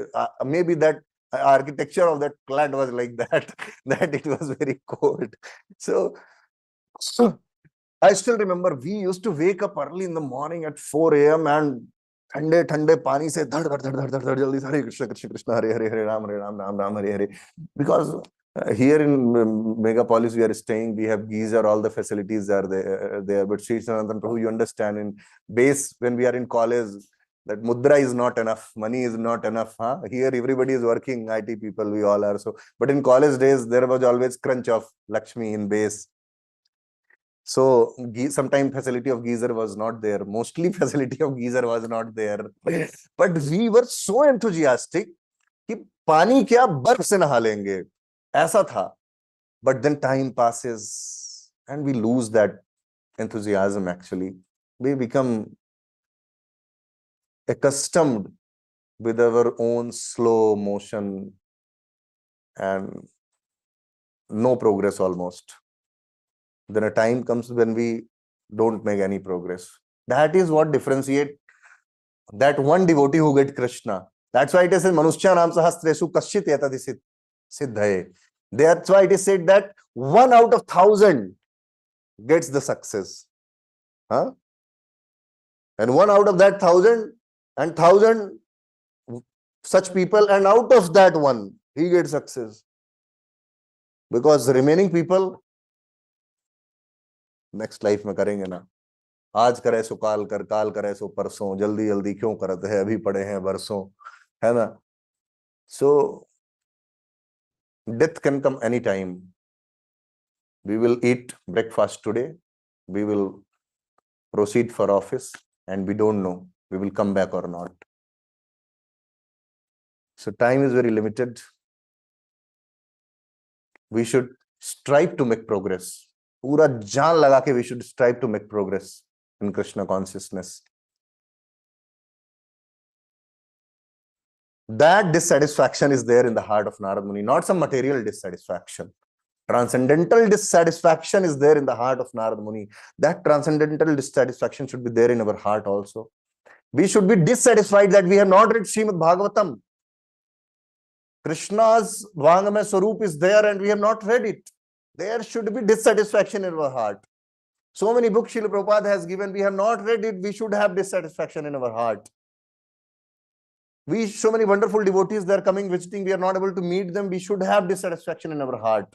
maybe that architecture of that flat was like that, that it was very cold. So I still remember we used to wake up early in the morning at 4 a.m. and ठंडे ठंडे पानी से धड़ धड़ धड़ धड़ धड़ धड़ जल्दी हरे Krishna Krishna Krishna Hare Hare Hare Ram Ram Ram Hare Hare. Because here in megapolis we are staying, we have geyser, all the facilities are there. But Sri Sanatan Prabhu, you understand, in base when we are in college, that mudra is not enough, money is not enough. Here everybody is working, IT people, we all are. So, but in college days there was always crunch of Lakshmi in base. So sometimes facility of geyser was not there. Mostly facility of geyser was not there. But we were so enthusiastic कि पानी क्या बर्फ से नहा लेंगे, ऐसा था. But then time passes and we lose that enthusiasm actually. We become accustomed with our own slow motion and no progress almost. Then a time comes when we don't make any progress. That is what differentiates that one devotee who gets Krishna. That's why it is said, Manushya Nam Sahastresu Kaschit Yatadi Siddhaye. That's why it is said that 1 out of 1,000 gets the success. And 1 out of that 1,000 and 1,000 such people, and out of that one, he gets success. Because the remaining people, next life में करेंगे ना. आज करे सो काल कर, काल करे सो परसों, जल्दी जल्दी क्यों करते हैं, अभी पड़े हैं बरसों, है ना. So death can come any time. We will eat breakfast today, we will proceed for office, and we don't know we will come back or not. So time is very limited. We should strive to make progress. पूरा जान लगा के we should strive to make progress in Krishna consciousness. That dissatisfaction is there in the heart of Narad Muni, not some material dissatisfaction. Transcendental dissatisfaction is there in the heart of Narad Muni. That transcendental dissatisfaction should be there in our heart also. We should be dissatisfied that we have not read Srimad Bhagavatam. Krishna's Vangame Swarup is there and we have not read it. There should be dissatisfaction in our heart. So many books Srila Prabhupada has given, we have not read it, we should have dissatisfaction in our heart. So many wonderful devotees, they are coming, visiting, we are not able to meet them, we should have dissatisfaction in our heart.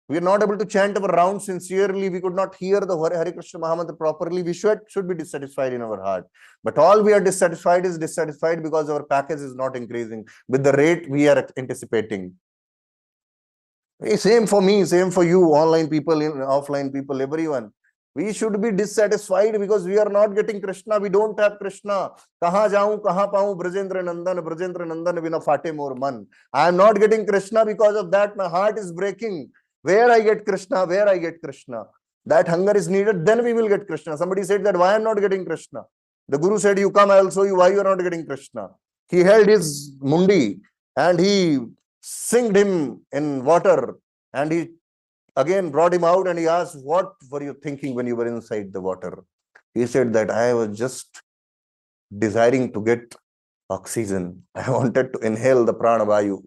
We are not able to chant our round sincerely, we could not hear the Hare Krishna Mahamantra properly, we should be dissatisfied in our heart. But all we are dissatisfied is dissatisfied because our package is not increasing with the rate we are anticipating. Same for me, same for you, online people, offline people, everyone. We should be dissatisfied because we are not getting Krishna. We don't have Krishna. Kaha jaun, kaha paun, Brajendra Nandan vina fate more man. I am not getting Krishna. Because of that, my heart is breaking. Where I get Krishna? Where I get Krishna? That hunger is needed, then we will get Krishna. Somebody said that, why I am not getting Krishna? The Guru said, you come, I will show you why you are not getting Krishna. He held his mundi and he singed him in water, and he again brought him out and he asked, what were you thinking when you were inside the water? He said that I was just desiring to get oxygen. I wanted to inhale the prana vayu.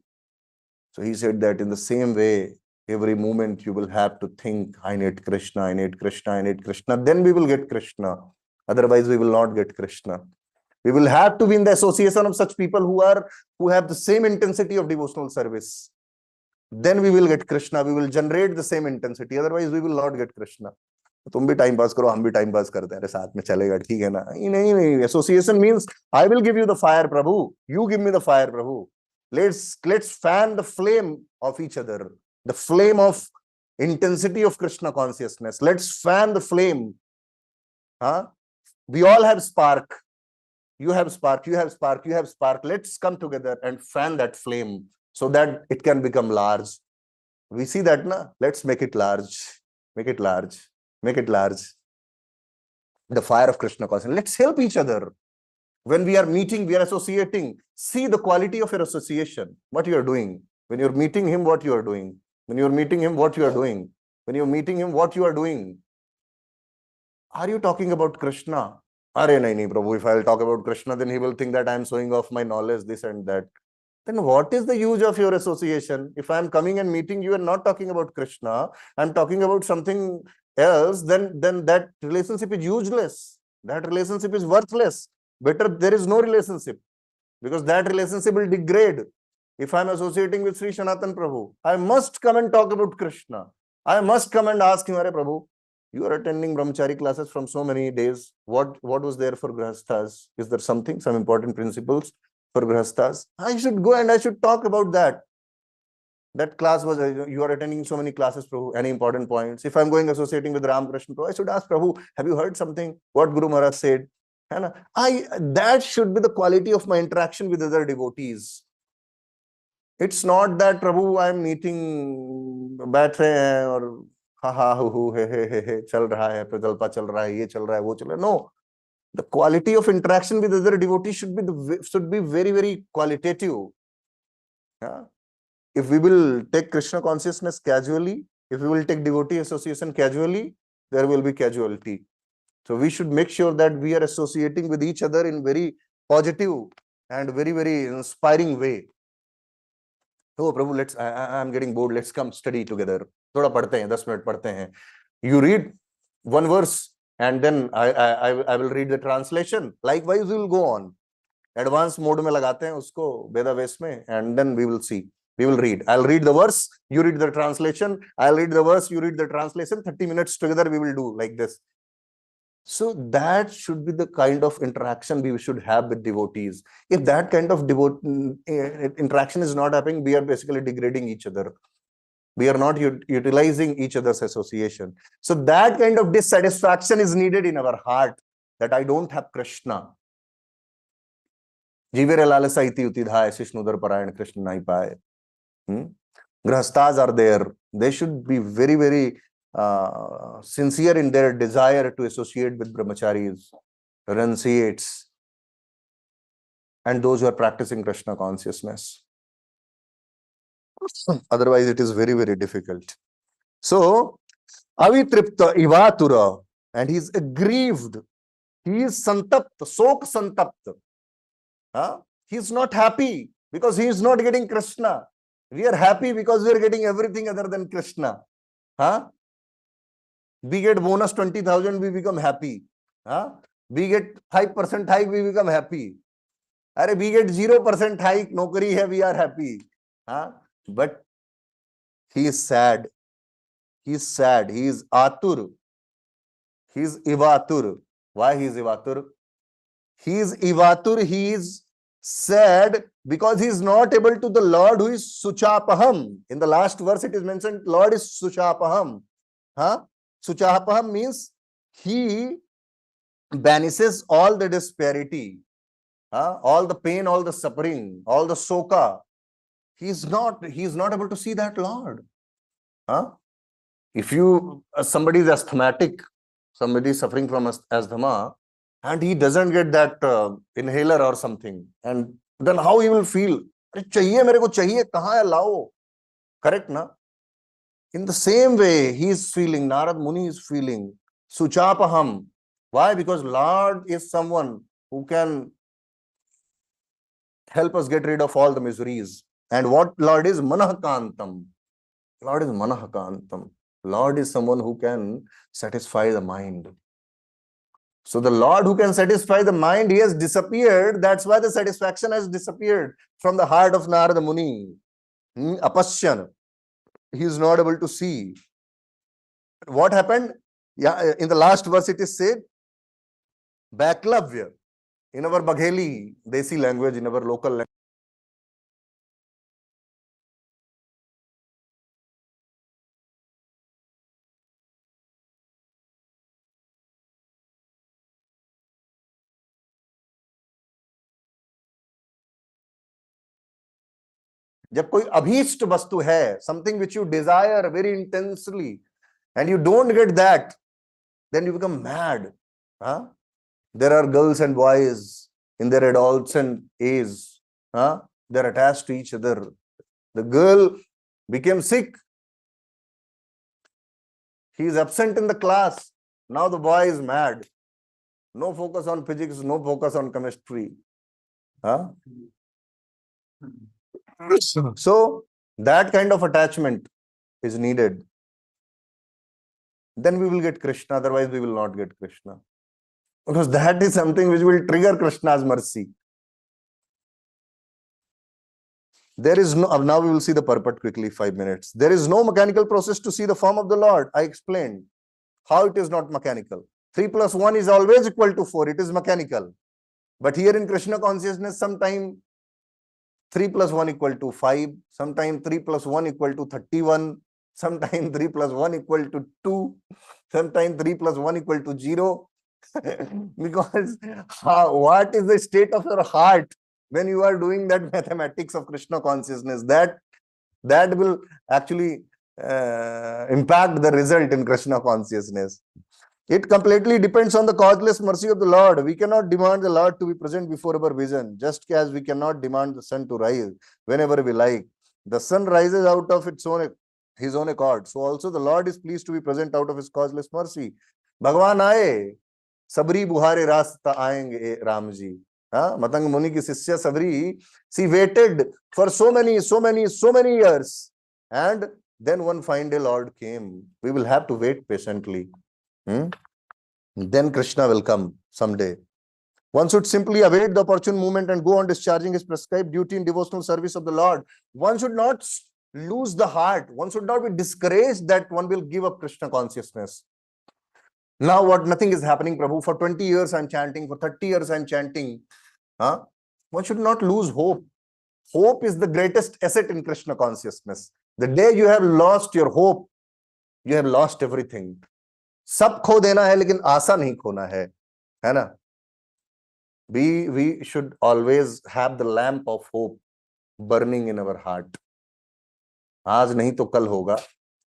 So he said that in the same way, every moment you will have to think, I need Krishna, I need Krishna, I need Krishna. Then we will get Krishna. Otherwise, we will not get Krishna. We will have to be in the association of such people who have the same intensity of devotional service. Then we will get Krishna. We will generate the same intensity. Otherwise, we will not get Krishna. तुम भी time pass करो, हम भी time pass करते हैं, अरे साथ में चलेगा, ठीक है ना? नहीं, association means I will give you the fire, Prabhu. You give me the fire, Prabhu. Let's fan the flame of each other, the flame of intensity of Krishna consciousness. Let's fan the flame. We all have spark. You have spark, you have spark, you have spark. Let's come together and fan that flame so that it can become large. We see that, na? Let's make it large. Make it large. Make it large. The fire of Krishna consciousness. Let's help each other. When we are meeting, we are associating. See the quality of your association. What you are doing. When you're meeting him, what you are doing. When you're meeting him, what you are doing. When you're meeting him, what you are doing. Are you talking about Krishna? Are nahi, Prabhu, if I'll talk about Krishna, then he will think that I'm showing off my knowledge, this and that. Then what is the use of your association? If I'm coming and meeting you and not talking about Krishna, I'm talking about something else, then that relationship is useless. That relationship is worthless. Better there is no relationship, because that relationship will degrade. If I'm associating with Sri Sanatan Prabhu, I must come and talk about Krishna. I must come and ask him, Hare Prabhu, you are attending brahmachari classes from so many days. What was there for grahasthas? Is there some important principles for grahasthas? I should go and I should talk about that. That class was, you are attending so many classes, Prabhu, any important points? If I'm going associating with Ramakrishna Prabhu, I should ask Prabhu, have you heard something? What Guru Maharaj said? That should be the quality of my interaction with other devotees. It's not that, Prabhu, I'm meeting, बैठ रहे हैं और ha hu he चल रहा है, प्रकल्पा चल रहा है, ये चल रहा है, वो चल रहा है. No, the quality of interaction with other devotees should be very, very qualitative. Yeah? If we will take Krishna consciousness casually, if we will take devotee association casually, there will be casualty. So we should make sure that we are associating with each other in very positive and very, very inspiring way. Oh, Prabhu, I'm getting bored. Let's come study together. थोड़ा पढ़ते हैं, 10 minute पढ़ते हैं. You read one verse and then I will read the translation. Likewise, we will go on. Advanced mode में लगाते हैं उसको Vedaves में, and then we will see. We will read. I'll read the verse, you read the translation. I'll read the verse, you read the translation. 30 minutes together we will do like this. So that should be the kind of interaction we should have with devotees. If that kind of interaction is not happening, we are basically degrading each other. We are not utilizing each other's association. So that kind of dissatisfaction is needed in our heart, that I don't have Krishna. Jivere lalasa iti utidhaya Shishnudar Parayan Krishna nahi paye. Grahasthas are there. They should be very, very sincere in their desire to associate with brahmacharis, renunciates, and those who are practicing Krishna consciousness. Otherwise, it is very, very difficult. So, avitripta ivatura, and he is aggrieved. He is santapta, sok santapta. He is not happy because he is not getting Krishna. We are happy because we are getting everything other than Krishna. We get bonus 20,000, we become happy. We get 5% hike, we become happy. We get 0% hike, nokari hai, we are happy. But he is sad. He is sad. He is atur. He is ivatur. Why he is ivatur? He is ivatur. He is sad because he is not able to the Lord who is suchapaham. In the last verse it is mentioned Lord is suchapaham. Suchapaham means he banishes all the disparity, all the pain, all the suffering, all the soka. He is not able to see that Lord. If you somebody is asthmatic, somebody is suffering from asthma, and he doesn't get that inhaler or something, and then how he will feel? Chahiye mere ko chahiye, kahan hai lao? Correct na? In the same way, he is feeling, Narad Muni is feeling, Suchapaham. Why? Because Lord is someone who can help us get rid of all the miseries. And what Lord is? Manahakantam. Lord is Manahakantam. Lord is someone who can satisfy the mind. So the Lord who can satisfy the mind, he has disappeared. That's why the satisfaction has disappeared from the heart of Narada Muni. Apashyan. He is not able to see. What happened? Yeah, in the last verse it is said, Backlavya. In our Bagheli, Desi language, in our local language. जब कोई अभीष्ट वस्तु है, something which you desire very intensely, and you don't get that, then you become mad. There are girls and boys in their adolescent age. They're attached to each other. The girl became sick. He is absent in the class. Now the boy is mad. No focus on physics, no focus on chemistry. So that kind of attachment is needed. Then we will get Krishna, otherwise we will not get Krishna. Because that is something which will trigger Krishna's mercy. There is no, now we will see the purport quickly, 5 minutes. There is no mechanical process to see the form of the Lord. I explained how it is not mechanical. 3 plus 1 is always equal to 4. It is mechanical. But here in Krishna consciousness, sometime 3 plus 1 equal to 5. Sometime 3 plus 1 equal to 31. Sometime 3 plus 1 equal to 2. Sometime 3 plus 1 equal to 0. Because what is the state of your heart when you are doing that mathematics of Krishna consciousness? That will actually impact the result in Krishna consciousness. It completely depends on the causeless mercy of the Lord. We cannot demand the Lord to be present before our vision, just as we cannot demand the sun to rise whenever we like. The sun rises out of his own accord. So also the Lord is pleased to be present out of his causeless mercy. Bhagavan aaye, sabri buhare rasta aayenge Ramji. Matang Muni ki sisya Sabri, she waited for so many years. And then one fine day Lord came. We will have to wait patiently. Then Krishna will come someday. One should simply await the opportune moment and go on discharging his prescribed duty in devotional service of the Lord. One should not lose the heart. One should not be discouraged that one will give up Krishna consciousness. Now what? Nothing is happening, Prabhu. For 20 years I'm chanting. For 30 years I'm chanting. One should not lose hope. Hope is the greatest asset in Krishna consciousness. The day you have lost your hope, you have lost everything. सब खो देना है लेकिन आशा नहीं खोना है ना? We should always have the lamp of hope burning in our heart. आज नहीं तो कल होगा,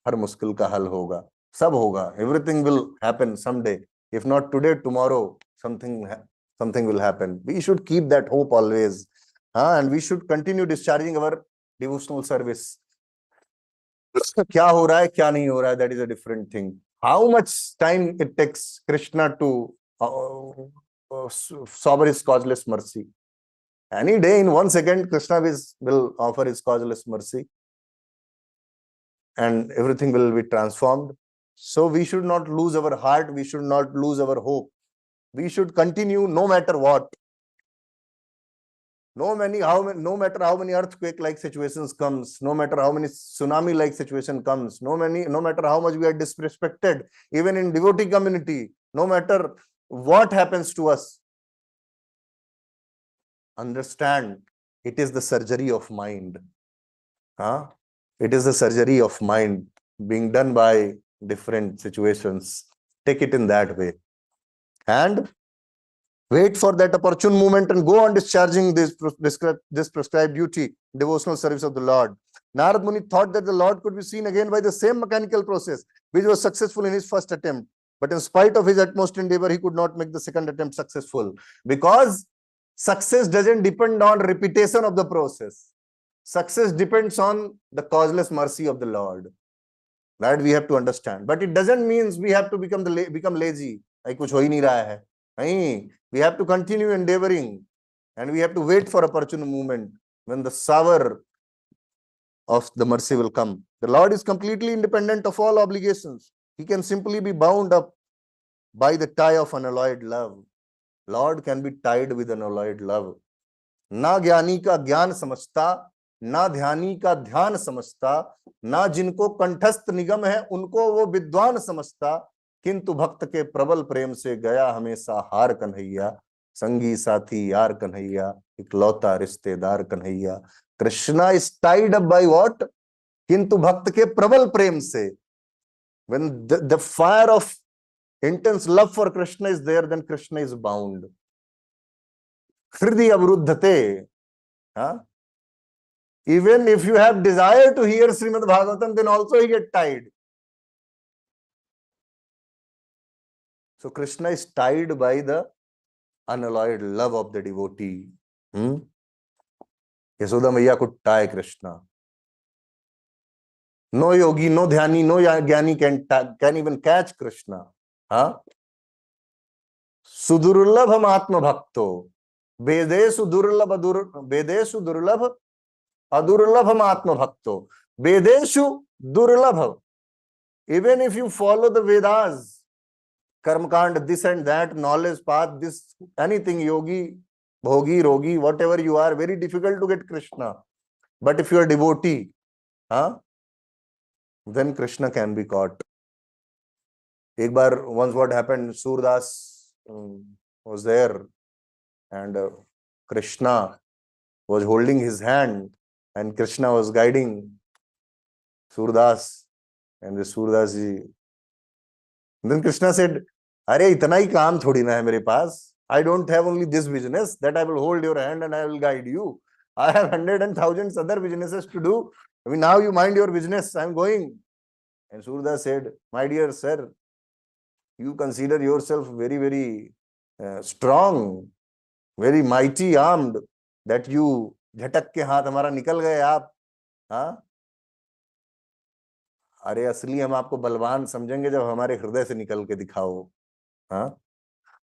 हर मुश्किल का हल होगा, सब होगा. Everything will happen someday. If not today, tomorrow something will happen. We should keep that hope always, and we should continue discharging our devotional service. क्या हो रहा है क्या नहीं हो रहा है, that is a different thing. How much time it takes Krishna to sober his causeless mercy. Any day, in 1 second, Krishna will offer his causeless mercy and everything will be transformed. So we should not lose our heart. We should not lose our hope. We should continue no matter what. No matter how many earthquake-like situations comes, no matter how many tsunami-like situation comes, no matter how much we are disrespected, even in devotee community, no matter what happens to us, understand it is the surgery of mind. Huh? It is the surgery of mind being done by different situations. Take it in that way. And wait for that opportune moment and go on discharging this prescribed duty, devotional service of the Lord. Narad Muni thought that the Lord could be seen again by the same mechanical process, which was successful in his first attempt. But in spite of his utmost endeavor, he could not make the second attempt successful. Because success doesn't depend on repetition of the process. Success depends on the causeless mercy of the Lord. That we have to understand. But it doesn't mean we have to become lazy. Like kuch ho hi nahi raha hai. Nahin. We have to continue endeavoring and we have to wait for opportune moment when the shower of the mercy will come. The Lord is completely independent of all obligations. He can simply be bound up by the tie of unalloyed love. Lord can be tied with unalloyed love. ना ज्ञानी का ज्ञान समझता, ना ध्यानी का ध्यान समझता, ना जिनको कंठस्थ निगम है उनको वो विद्वान समझता, किंतु भक्त के प्रबल प्रेम से गया हमेशा हार कन्हैया, संगी साथी यार कन्हैया, इकलौता रिश्तेदार Kanhaiya. Krishna is tied up by what? किंतु भक्त के प्रबल प्रेम से. When the fire of intense love for Krishna is there, then Krishna is bound. हृदय अवरुद्धते. Huh? Even if you have desire to hear Srimad Bhagavatam, then also he get tied. So Krishna is tied by the unalloyed love of the devotee. Yasoda Maiya could tie Krishna. No yogi, no dhyani, no jnani can even catch Krishna. Huh? Sudurlabham atma bhakto. Vedesu durlabh adurlabham atma bhakto. Vedeshu durlabh. Even if you follow the Vedas, Karmakand, this and that, knowledge path, this, anything, yogi, bhogi, rogi, whatever you are, very difficult to get Krishna. But if you are devotee, then Krishna can be caught. Ek bar, once what happened, Surdas was there and Krishna was holding his hand and Krishna was guiding Surdas. And the Surdas ji, then Krishna said, अरे इतना ही काम थोड़ी ना है मेरे पास. I don't have only this business that I will hold your hand and I will guide you. I have 100,000 other businesses to do. I mean, now you mind your business. I am going. And Surda said, my dear sir, you consider yourself very, very strong, very mighty armed, that you झटक के हाथ हमारा निकल गए आप. हाँ, अरे असली हम आपको बलवान समझेंगे जब हमारे हृदय से निकल के दिखाओ. हाँ,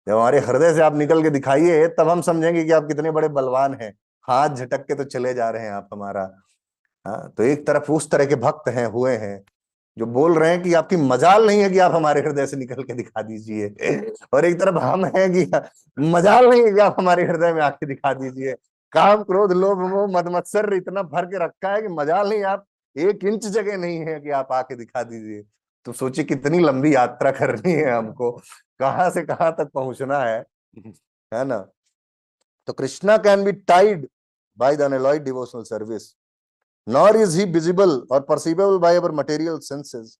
जब हमारे हृदय से आप निकल के दिखाइए तब हम समझेंगे कि आप कितने बड़े बलवान हैं. हाथ झटक के तो चले जा रहे हैं आप हमारा. हाँ, तो एक तरफ उस तरह के भक्त हैं हुए हैं जो बोल रहे हैं कि आपकी मजाल नहीं है कि आप हमारे हृदय से निकल के दिखा दीजिए, और एक तरफ हम हैं कि मजाल नहीं है कि आप हमारे हृदय में आके दिखा दीजिए. काम क्रोध लोभ मोह मद मत्सर इतना भर के रखा है कि मजाल नहीं, आप 1 इंच जगह नहीं है कि आप आके दिखा दीजिए. तो सोचिए कितनी लंबी यात्रा करनी है हमको, कहां से कहां तक पहुंचना है ना. तो Krishna can be tied by the unalloyed devotional service, nor is he visible or perceivable by our material senses.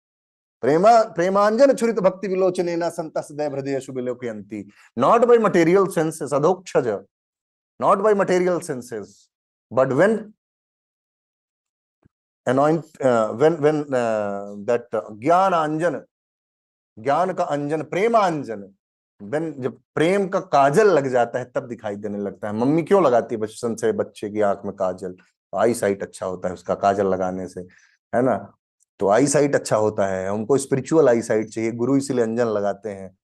Premanjan churit bhakti vilochanena santas saday hridayashu vilokyanti. Not by material senses, adhokshaja, not by material senses, but when that ज्ञान अंजन, ज्ञान का अंजन, प्रेमांजन, when जब प्रेम का काजल लग जाता है तब दिखाई देने लगता है. मम्मी क्यों लगाती है बचपन से बच्चे की आंख में काजल? आई साइट अच्छा होता है उसका काजल लगाने से, है ना. तो आई साइट अच्छा होता है, हमको स्पिरिचुअल आई साइट चाहिए। गुरु इसीलिए अंजन लगाते हैं,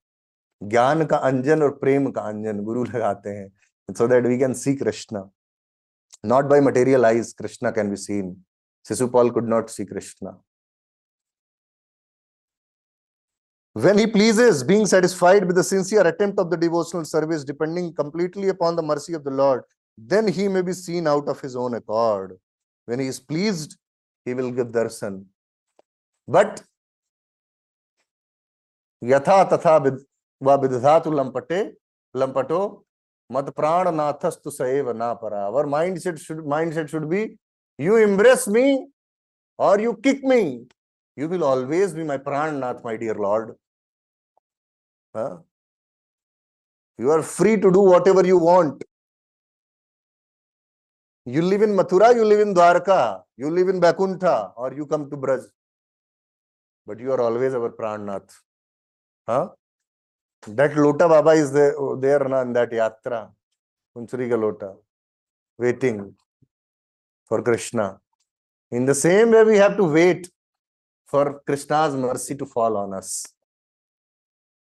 ज्ञान का अंजन और प्रेम का अंजन गुरु लगाते हैं, so that we can see Krishna. Not by material eyes Krishna can be seen. Sisupal could not see Krishna. When he pleases, being satisfied with the sincere attempt of the devotional service, depending completely upon the mercy of the Lord, then he may be seen out of his own accord. When he is pleased, he will give darshan. But यथा तथा विदधातु लंपटो मत प्राण नाथस्तु सएव ना परा. Our mindset should be, you embrace me or you kick me, you will always be my prananath, my dear Lord. You are free to do whatever you want. You live in Mathura, you live in Dwarka, you live in Vaikuntha, or you come to Braj, but you are always our prananath. That Lota Baba is there in that yatra, Kunsuri ka Lota, waiting for Krishna. In the same way, we have to wait for Krishna's mercy to fall on us.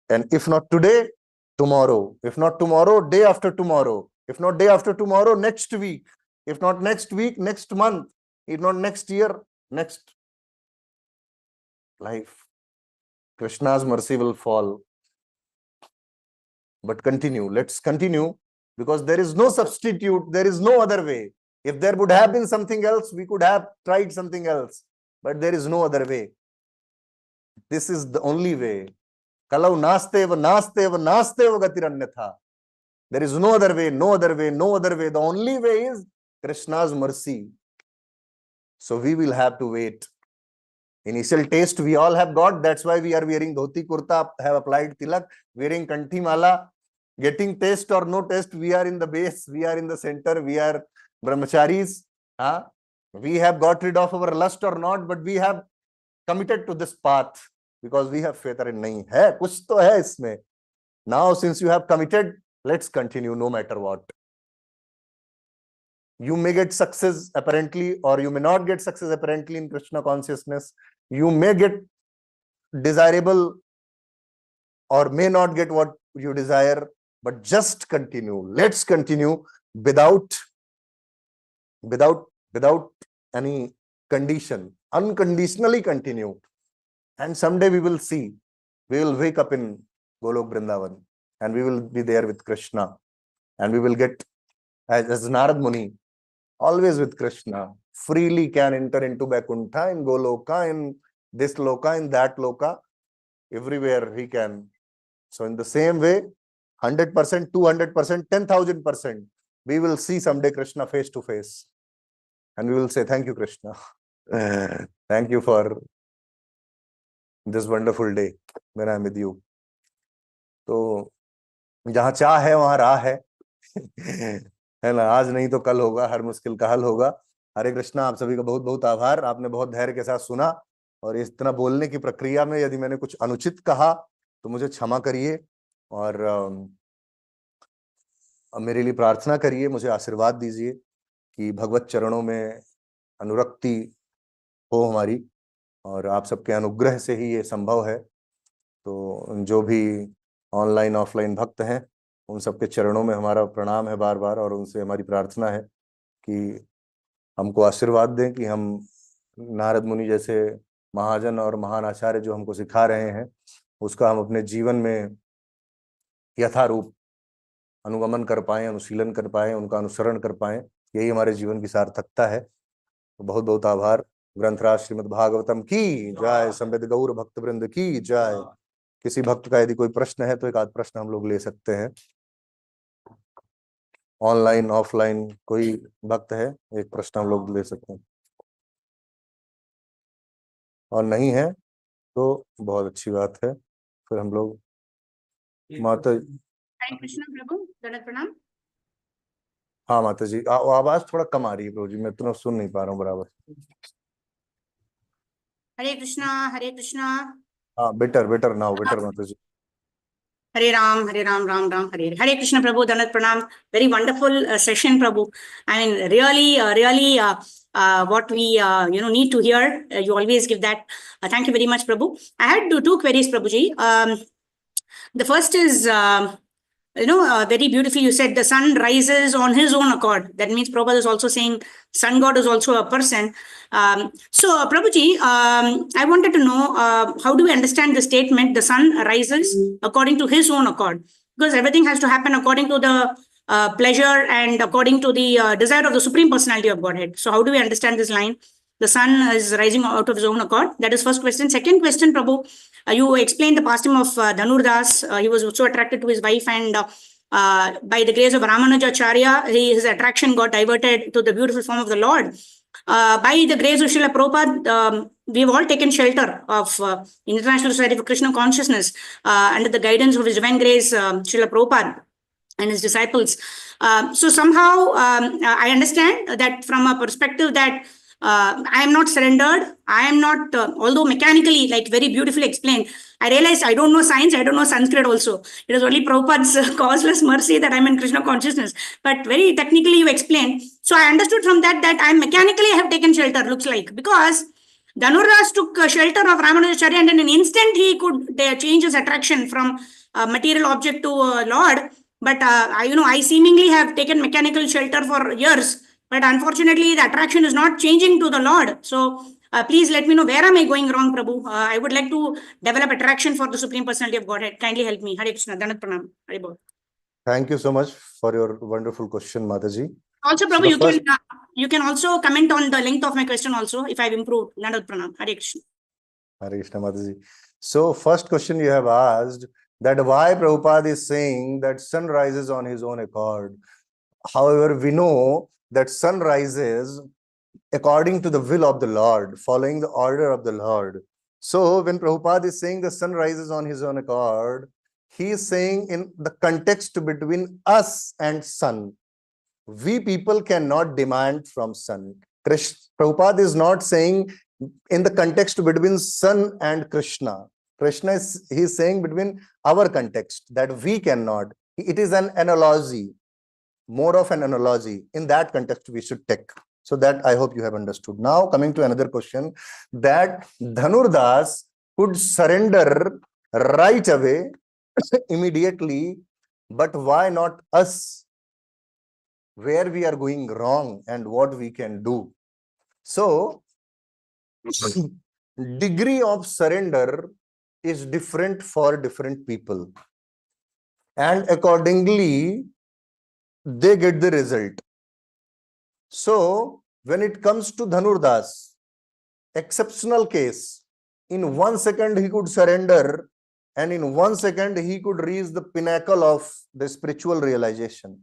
And if not today, tomorrow. If not tomorrow, day after tomorrow. If not day after tomorrow, next week. If not next week, next month. If not next year, next life. Krishna's mercy will fall. But continue. Let's continue, because there is no substitute. There is no other way. If there would have been something else, we could have tried something else. But there is no other way. This is the only way. Kalau nasteva gatiranyatha. There is no other way, no other way, no other way. The only way is Krishna's mercy. So we will have to wait. Initial taste we all have got. That's why we are wearing dhoti kurta, have applied tilak, wearing kanthi mala, getting taste or no taste. We are in the base, we are in the center, we are brahmacharis. We have got rid of our lust or not, but we have committed to this path because we have faith in nahi hai, kuch to hai isme. Now since you have committed, let's continue no matter what. You may get success apparently, or you may not get success apparently in Krishna consciousness. You may get desirable or may not get what you desire, but just continue. Let's continue without any condition. Unconditionally continue. And someday we will see. We will wake up in Golok Vrindavan and we will be there with Krishna. And we will get, as Narad Muni, always with Krishna, freely can enter into Vaikuntha, in Goloka, in this Loka, in that Loka, everywhere he can. So in the same way, 100%, 200%, 10,000%, we will see someday Krishna face to face. And we will say, thank you, Krishna. Thank you for this wonderful day when I am with you. तो जहाँ चाह है वहाँ राह है ना. आज नहीं तो कल होगा, हर मुश्किल का हल होगा. हरे कृष्णा. आप सभी का बहुत बहुत आभार. आपने बहुत धैर्य के साथ सुना, और इस तरह बोलने की प्रक्रिया में यदि मैंने कुछ अनुचित कहा तो मुझे क्षमा करिए, और मेरे लिए प्रार्थना करिए, मुझे आशीर्वाद दीजिए कि भगवत चरणों में अनुरक्ति हो हमारी, और आप सबके अनुग्रह से ही ये संभव है. तो जो भी ऑनलाइन ऑफलाइन भक्त हैं, उन सबके चरणों में हमारा प्रणाम है बार बार, और उनसे हमारी प्रार्थना है कि हमको आशीर्वाद दें कि हम नारद मुनि जैसे महाजन और महान आचार्य जो हमको सिखा रहे हैं, उसका हम अपने जीवन में यथारूप अनुगमन कर पाएं, अनुशीलन कर पाएं, उनका अनुसरण कर पाएं. यही हमारे जीवन की सार्थकता है. तो बहुत बहुत आभार. ग्रंथराज श्रीमद् भागवतम की जय. संवेद गौर भक्त वृंद की जय. किसी भक्त का यदि कोई प्रश्न है तो एक आध प्रश्न हम लोग ले सकते हैं. ऑनलाइन ऑफलाइन कोई भक्त है, एक प्रश्न हम लोग ले सकते हैं, और नहीं है तो बहुत अच्छी बात है. फिर हम लोग माता. हरे कृष्ण प्रभु, दंडवत प्रणाम. हाँ माता जी, आवाज थोड़ा कम आ रही है प्रभु जी, मैं इतना सुन नहीं पा रहा हूँ बराबर. हरे कृष्णा, हरे कृष्णा. हाँ, बेटर नाउ, बेटर माता जी. Hare Ram, Ram Ram, Hare Hare. Hare Krishna Prabhu, Dhanat Pranam. Very wonderful session, Prabhu. I mean, really what we need to hear. You always give that. Thank you very much, Prabhu. I had two queries, Prabhuji. The first is, very beautifully you said the sun rises on his own accord. That means Prabhupada is also saying sun god is also a person. So Prabhuji, I wanted to know, how do we understand the statement, the sun rises according to his own accord? Because everything has to happen according to the pleasure and according to the desire of the Supreme Personality of Godhead. So how do we understand this line? The sun is rising out of his own accord. That is first question. Second question, Prabhu, you explained the pastime of Dhanurdas. He was so attracted to his wife, and by the grace of Ramanujacharya, his attraction got diverted to the beautiful form of the Lord. By the grace of Srila Prabhupada, we've all taken shelter of International Society for Krishna Consciousness under the guidance of His Divine Grace, Srila Prabhupada and his disciples. So somehow I understand that from a perspective that I am not surrendered. I am not, although mechanically, like very beautifully explained, I realized I don't know science, I don't know Sanskrit also. It is only Prabhupada's causeless mercy that I'm in Krishna consciousness. But very technically you explained. So I understood from that I mechanically have taken shelter, looks like, because Dhanurdas took shelter of Ramanujacharya, and in an instant he could change his attraction from material object to Lord. But I seemingly have taken mechanical shelter for years. But unfortunately, the attraction is not changing to the Lord. So please let me know, where am I going wrong, Prabhu? I would like to develop attraction for the Supreme Personality of Godhead. Kindly help me. Hare Krishna. Danat Pranam. Hare Bol. Thank you so much for your wonderful question, Mataji. Also, Prabhu, you can also comment on the length of my question also, if I've improved. Danat Pranam. Hare Krishna. Hare Krishna, Mataji. So first question you have asked, that why Prabhupada is saying that sun rises on his own accord. However, we know that sun rises according to the will of the Lord, following the order of the Lord. So when Prabhupada is saying the sun rises on his own accord, he is saying in the context between us and sun. We people cannot demand from sun. Prabhupada is not saying in the context between sun and Krishna. Krishna he is saying between our context, that we cannot. It is an analogy, more of an analogy. In that context we should take. So that I hope you have understood. Now coming to another question, that Dhanurdas could surrender right away, immediately, but why not us? Where we are going wrong and what we can do. So degree of surrender is different for different people, and accordingly they get the result. So when it comes to Dhanurdas, exceptional case, in 1 second he could surrender, and in 1 second he could reach the pinnacle of the spiritual realization.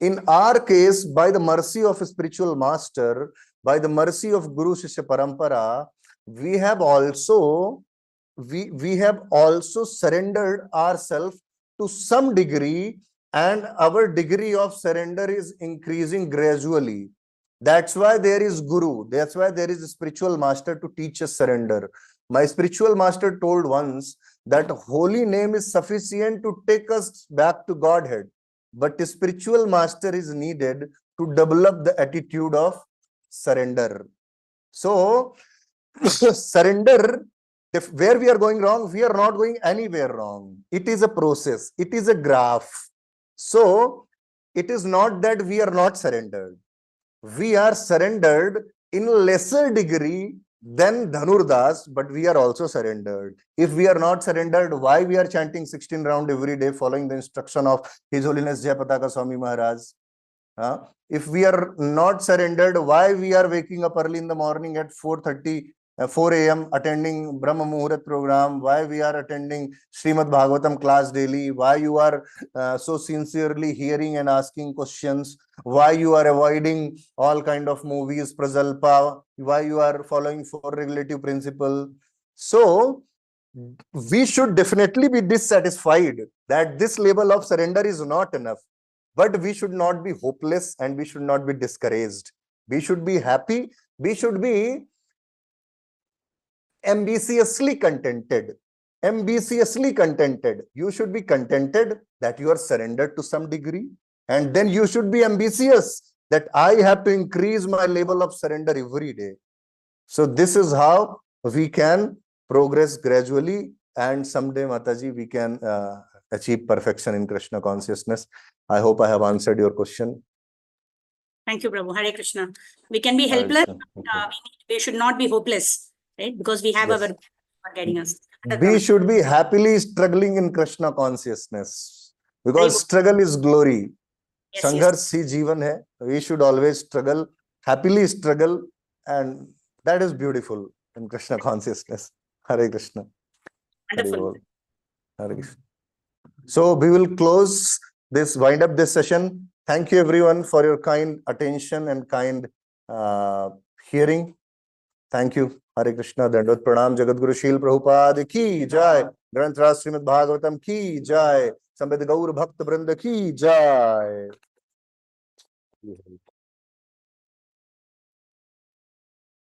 In our case, by the mercy of a spiritual master, by the mercy of Guru Shishya Parampara, we have also surrendered ourselves to some degree, and our degree of surrender is increasing gradually. That's why there is Guru. That's why there is a spiritual master to teach us surrender. My spiritual master told once that holy name is sufficient to take us back to Godhead, but a spiritual master is needed to develop the attitude of surrender. So surrender, where we are going wrong, we are not going anywhere wrong. It is a process. It is a graph. So it is not that we are not surrendered. We are surrendered in lesser degree than Dhanurdas, but we are also surrendered. If we are not surrendered, why we are chanting 16 round every day following the instruction of His Holiness Jayapataka Swami Maharaj? If we are not surrendered, why we are waking up early in the morning at 4 a.m. attending Brahma Muhurat program, why we are attending Srimad Bhagavatam class daily, why you are so sincerely hearing and asking questions, why you are avoiding all kind of movies, prajalpa, why you are following 4 regulative principle. So we should definitely be dissatisfied that this level of surrender is not enough. But we should not be hopeless and we should not be discouraged. We should be happy. We should be ambitiously contented. Ambitiously contented. You should be contented that you are surrendered to some degree. And then you should be ambitious that I have to increase my level of surrender every day. So this is how we can progress gradually, and someday, Mataji, we can achieve perfection in Krishna consciousness. I hope I have answered your question. Thank you, Prabhu. Hare Krishna. We can be Hare helpless. Krishna. We should not be hopeless, right? Because we have Yes. our guiding us. We should be happily struggling in Krishna consciousness, Very because good. struggle is glory. Yes, Sangharsh ही जीवन है. We should always struggle, happily struggle, and that is beautiful in Krishna consciousness. Hare Krishna. Hare Wonderful. Bol. Hare Krishna. So we will close this, wind up this session. Thank you everyone for your kind attention and kind hearing. Thank you. Hare Krishna. Dandot Pranam. Jagat Guru Shil Prabhupada ki jai. Granth Raj Srimad Bhagavatam ki jai. Samved Gaur Bhakt Vrinda ki jai.